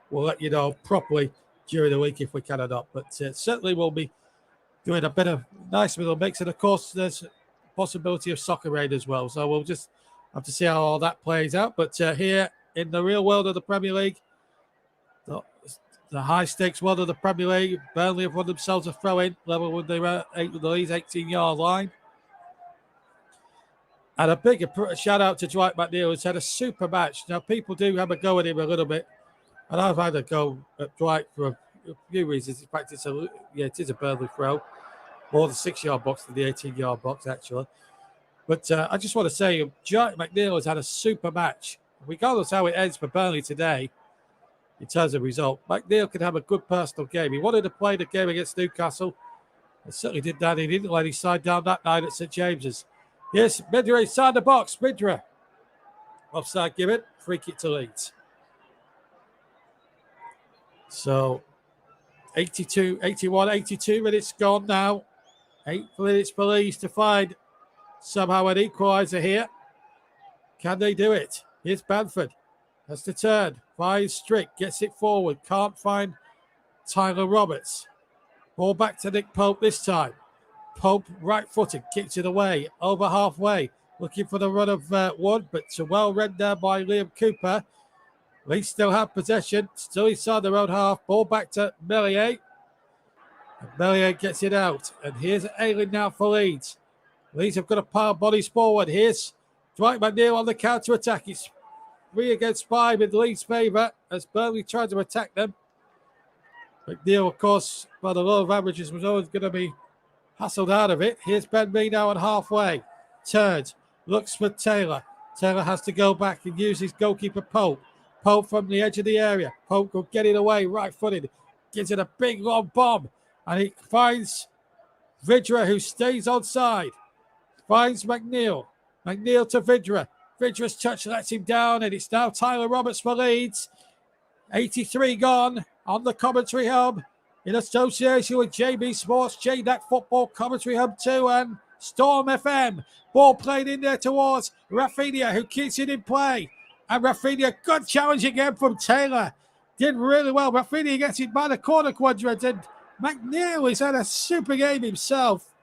we'll let you know properly during the week if we can or not. But certainly we'll be doing a bit of nice little mix, and of course there's a possibility of soccer raid as well. So we'll just have to see how all that plays out. But here in the real world of the Premier League, the high-stakes world of the Premier League, Burnley have won themselves a throw-in level with the Leeds 18-yard line. And a big shout-out to Dwight McNeil, who's had a super match. Now, people do have a go at him a little bit, and I've had a go at Dwight for a few reasons. In fact, it is a Burnley throw, more the 6-yard box than the 18-yard box, actually. But I just want to say, Dwight McNeil has had a super match. Regardless how it ends for Burnley today, in terms of result, McNeil could have a good personal game. He wanted to play the game against Newcastle. He certainly did that. He didn't let his side down that night at St James's. Yes, Midra inside the box. Midra. Offside given. Free kick to Leeds. So 82 minutes gone now. 8 minutes for Leeds to find somehow an equaliser here. Can they do it? Here's Bamford. Has to turn. Finds Strick. Gets it forward. Can't find Tyler Roberts. Ball back to Nick Pope this time. Pope right-footed. Kicks it away. Over halfway. Looking for the run of Wood, but well read there by Liam Cooper. Leeds still have possession. Still inside their own half. Ball back to Melier. And Melier gets it out. And here's Ayling now for Leeds. Leeds have got to pile bodies forward. Here's Dwight McNeil on the counter-attack. It's 3 against 5 in Leeds' favour as Burnley tried to attack them. McNeil, of course, by the law of averages, was always going to be hustled out of it. Here's Ben Mee now on halfway. Turns. Looks for Taylor. Taylor has to go back and use his goalkeeper, Pope. Pope from the edge of the area. Pope will get it away, right-footed. Gives it a big, long bomb. And he finds Vidra, who stays onside. Finds McNeil. McNeil to Vidra. Vidra's touch lets him down, and it's now Tyler Roberts for Leeds. 83 gone on the commentary hub in association with JB Sports, JDAC Football Commentary Hub 2 and Storm FM. Ball played in there towards Rafinha, who keeps it in play. And Rafinha, good challenge again from Taylor. Did really well. Rafinha gets it by the corner quadrant, and McNeil has had a super game himself.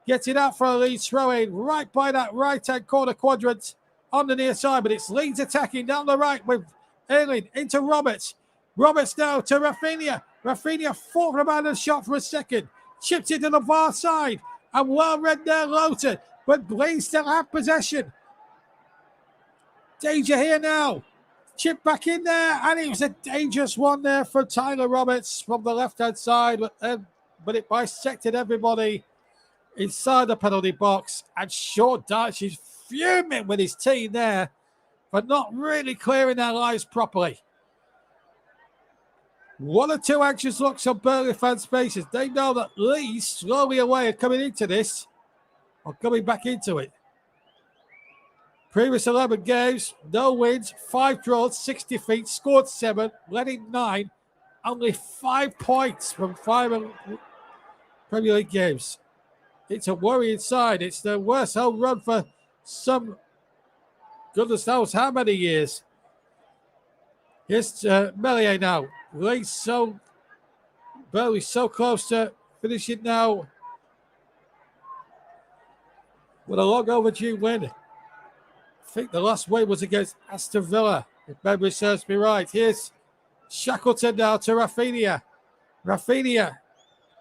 Gets it out for a Leeds throw-in right by that right-hand corner quadrant on the near side, but it's Leeds attacking down the right with Ayling into Roberts. Roberts now to Rafinha. Rafinha fought for about a shot for a second. Chipped it to the far side. And well read there, Loughton. But Leeds still have possession. Danger here now. Chip back in there. And it was a dangerous one there for Tyler Roberts from the left-hand side. But it bisected everybody inside the penalty box. And Short Darch is fuming with his team there for not really clearing their lives properly. 1 or 2 anxious looks on Burnley fans' faces. They know that Leeds slowly away are coming into this or coming back into it. Previous 11 games, no wins, 5 draws, 6 defeats, scored 7, let in 9, only 5 points from 5 Premier League games. It's a worrying sign. It's the worst home run for some goodness knows how many years. Here's Melier now. Burnley so close to finishing now with a long overdue win. I think the last win was against Aston Villa, if memory serves me right. Here's Shackleton now to Rafinha. Rafinha,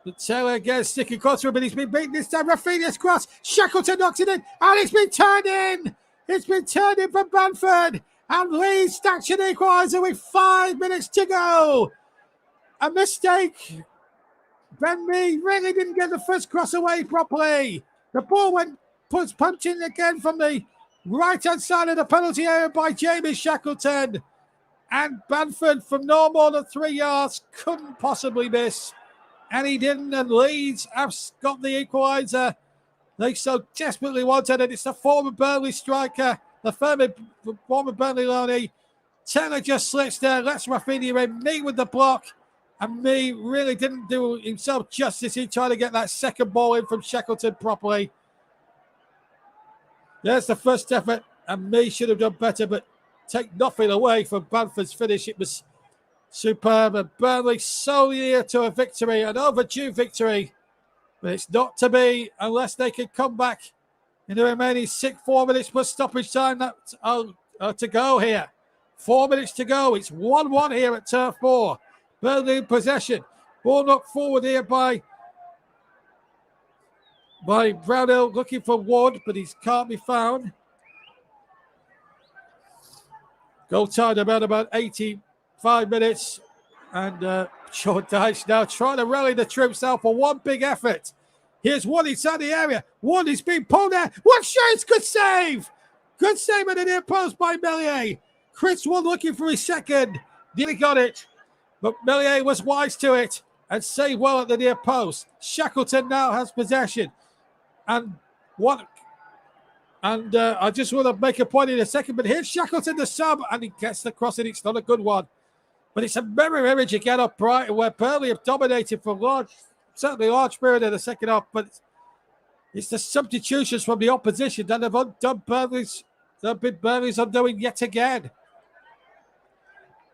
the tailor again, sticking close to him, but he's been beaten this time. Rafinha's cross. Shackleton knocks it in, and it's been turned in. It's been turned in from Bamford. And Leeds stacks an equaliser with 5 minutes to go. A mistake. Ben Mee really didn't get the first cross away properly. The ball went punching again from the right-hand side of the penalty area by Jamie Shackleton. And Bamford from no more than 3 yards couldn't possibly miss. And he didn't. And Leeds have got the equaliser they so desperately wanted. And it's the former Burnley striker, the former Burnley loanee. Taylor just slips there, lets Rafinha in, Mee with the block. And Mee really didn't do himself justice in trying to get that second ball in from Shackleton properly. There's the first effort, and Mee should have done better, but take nothing away from Bamford's finish. It was superb, and Burnley so near to a victory, an overdue victory. But it's not to be unless they can come back in the remaining 4 minutes plus stoppage time to go here. 4 minutes to go. It's 1-1 here at Turf Moor. Burnley in possession. Ball knocked forward here by Brownhill, looking for Wood, but he can't be found. Goal time about 85 minutes. And Sean Dyche now trying to rally the troops out for one big effort. Here's Wood inside the area. Wood is being pulled there. Wood shoots. Good save. Good save at the near post by Melier. Chris Wood looking for his second. Nearly got it. But Melier was wise to it and saved well at the near post. Shackleton now has possession. And I just want to make a point in a second, but here's Shackleton, the sub, and he gets the cross, and it's not a good one. But it's a mirror image again of Brighton, where Burnley have dominated for certainly large period in the second half, but it's the substitutions from the opposition that have undone Burnley's undoing yet again.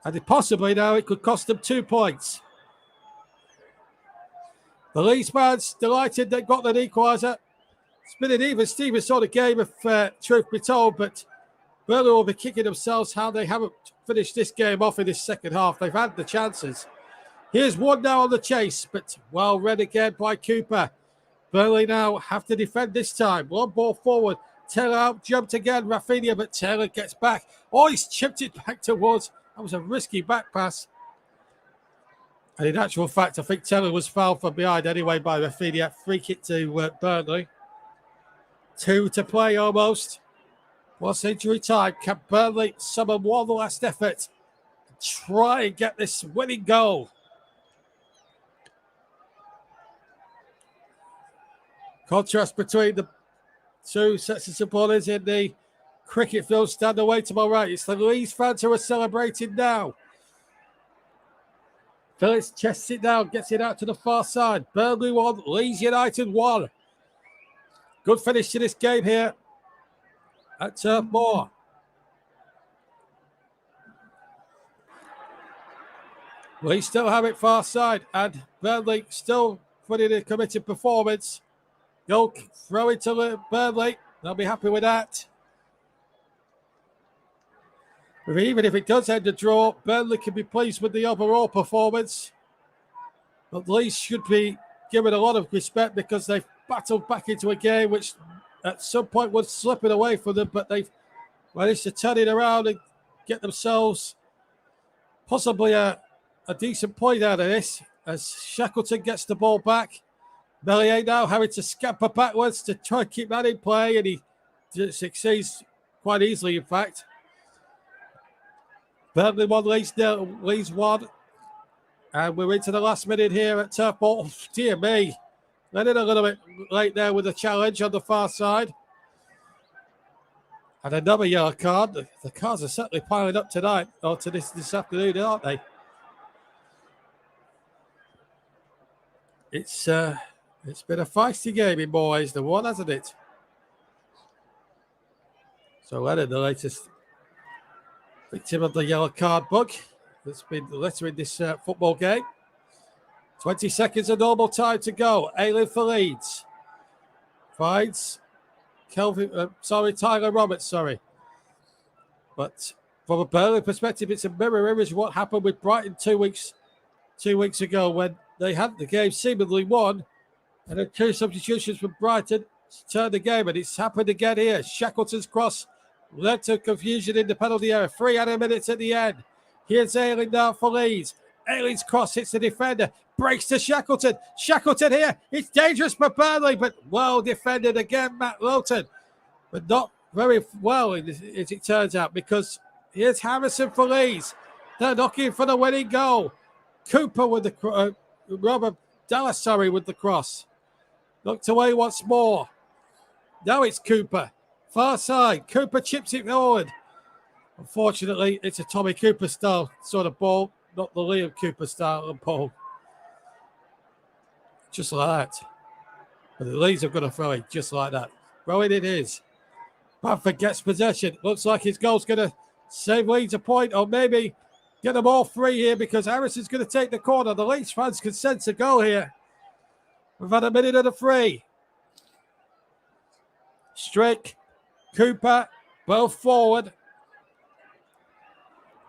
And possibly now it could cost them 2 points. The Leeds fans delighted they got that equaliser. It's been an even Steven sort of game, if truth be told, but Burnley will be kicking themselves how they haven't finished this game off in this second half. They've had the chances. Here's Wood now on the chase, but well read again by Cooper. Burnley now have to defend this time. One ball forward. Taylor out, jumped again. Rafinha, but Taylor gets back. Oh, he's chipped it back towards. That was a risky back pass. And in actual fact, I think Taylor was fouled from behind anyway by Rafinha. Free kick to Burnley. 2 to play almost. What's injury time? Can Burnley summon one last effort? Try and get this winning goal. Contrast between the two sets of supporters in the cricket field stand away to my right. It's the Leeds fans who are celebrating now. Phillips chests it down, gets it out to the far side. Burnley 1, Leeds United 1. Good finish to this game here at Turf Moor. We still have it far side, and Burnley still putting in a committed performance. Goal throw it to Burnley. They'll be happy with that. But even if it does end a draw, Burnley can be pleased with the overall performance. But Leeds should be given a lot of respect because they've battled back into a game which at some point was slipping away from them, but they've managed to turn it around and get themselves possibly a decent point out of this as Shackleton gets the ball back. Melier now having to scamper backwards to try and keep that in play, and he succeeds quite easily, in fact. Burnley 1, Leeds 1. And we're into the last minute here at Turf Moor. Oh, dear me. Let it a little bit late there with the challenge on the far side. And another yellow card. The cards are certainly piling up tonight, or to this afternoon, aren't they? It's been a feisty game in more ways than one, hasn't it? So Leonard, the latest victim of the yellow card bug that's been littering this football game. 20 seconds of normal time to go. Ayling for Leeds. Finds Tyler Roberts, But from a Burnley perspective, it's a mirror image of what happened with Brighton 2 weeks ago when they had the game seemingly won, and then 2 substitutions from Brighton turned the game, and it's happened again here. Shackleton's cross led to confusion in the penalty area. 3 minutes at the end. Here's Ayling now for Leeds. Ayling's cross hits the defender, breaks to Shackleton. Shackleton here. It's dangerous for Burnley, but well defended again, Matt Lowton. But not very well, as it turns out, because here's Harrison for Leeds. They're knocking for the winning goal. Cooper with the Robert Dallas, with the cross. Knocked away once more. Now it's Cooper. Far side. Cooper chips it forward. Unfortunately, it's a Tommy Cooper style sort of ball, not the Liam Cooper style of ball. Just like that. But the Leeds have got to throw it just like that. Throw it is. Bamford gets possession. Looks like his goal's going to save Leeds a point, or maybe get them all 3 here, because Harrison's going to take the corner. The Leeds fans can sense a goal here. We've had a minute and a free. Strick, Cooper, both forward.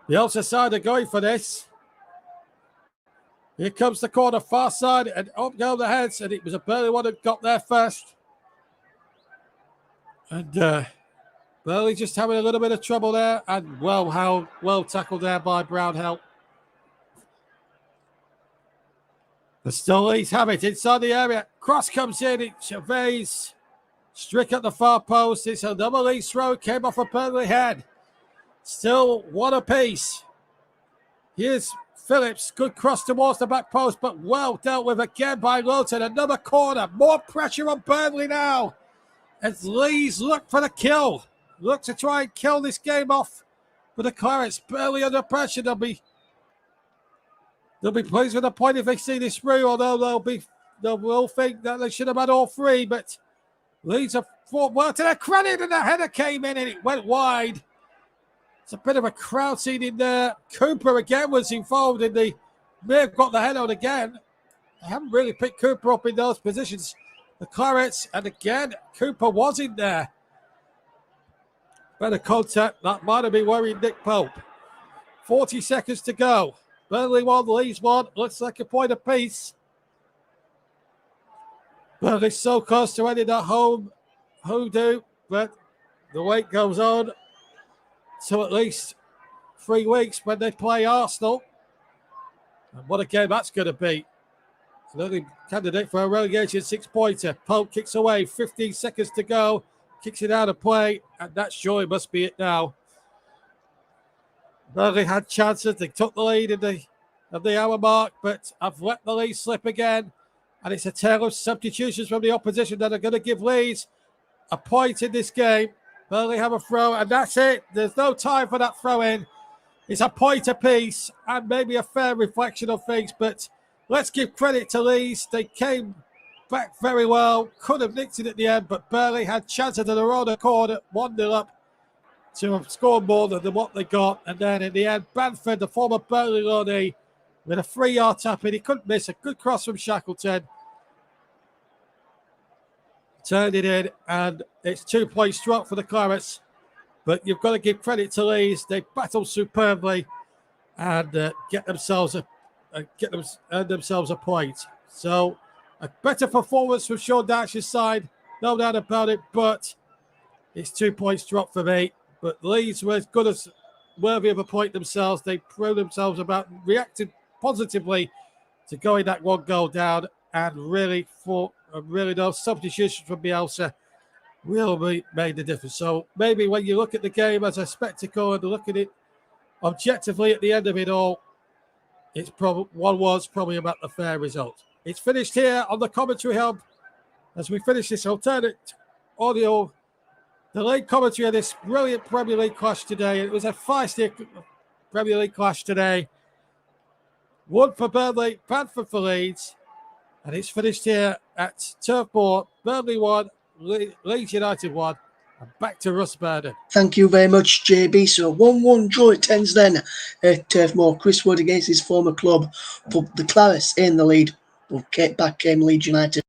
The Ulster side are going for this. Here comes the corner, far side, and up go the heads, and it was a Burnley one that got there first. And Burnley just having a little bit of trouble there, and well tackled there by Brownhill. The still Leeds have it inside the area. Cross comes in, it surveys. Strick at the far post. It's a double Leeds throw. Came off a Burnley head. Still one apiece. Here's Phillips. Good cross towards the back post, but well dealt with again by Lowton. Another corner. More pressure on Burnley now, as Leeds look for the kill. Look to try and kill this game off for the Clarets. Burnley under pressure. They'll be pleased with a point if they see this through, although they will think that they should have had all 3, but Leeds have fought well to their credit, and the header came in and it went wide. It's a bit of a crowd scene in there. Cooper again was involved may have got the head on again. They haven't really picked Cooper up in those positions. The Clarets, and again, Cooper was in there. Better contact. That might have been worrying Nick Pope. 40 seconds to go. Burnley 1, Leeds 1. Looks like a point apiece. Burnley so close to ending that home hoodoo, but the wait goes on. So at least 3 weeks when they play Arsenal. And what a game that's going to be. Another candidate for a relegation 6-pointer. Pope kicks away, 15 seconds to go. Kicks it out of play, and that surely must be it now. Burnley had chances. They took the lead at the hour mark, but I've let the lead slip again. And it's a tale of substitutions from the opposition that are going to give Leeds a point in this game. Burnley have a throw, and that's it. There's no time for that throw in. It's a point apiece, and maybe a fair reflection of things, but let's give credit to Leeds. They came back very well, could have nicked it at the end, but Burnley had chances at their own corner, 1-0 up to have scored more than what they got. And then in the end, Bamford, the former Burnley loanee, with a 3-yard tap in. He couldn't miss. A good cross from Shackleton. Turned it in, and it's 2 points drop for the Clarets. But you've got to give credit to Leeds. They battled superbly and earn themselves a point. So a better performance from Sean Dyche's side, no doubt about it. But it's 2 points drop for me. But Leeds were as good as worthy of a point themselves. They proved themselves about reacting positively to going that 1 goal down, and really those substitutions from Bielsa really made the difference. So maybe when you look at the game as a spectacle and look at it objectively at the end of it all, it's probably about the fair result. It's finished here on the commentary hub as we finish this alternate audio delayed commentary of this brilliant Premier League clash today. It was a feisty Premier League clash today. 1 for Burnley, Bamford for Leeds. And it's finished here at Turf Moor. Burnley 1, Leeds United 1. And back to Russ Burden. Thank you very much, JB. So 1-1 draw it ends then at Turf Moor. Chris Wood against his former club put the Claris in the lead. But back came Leeds United.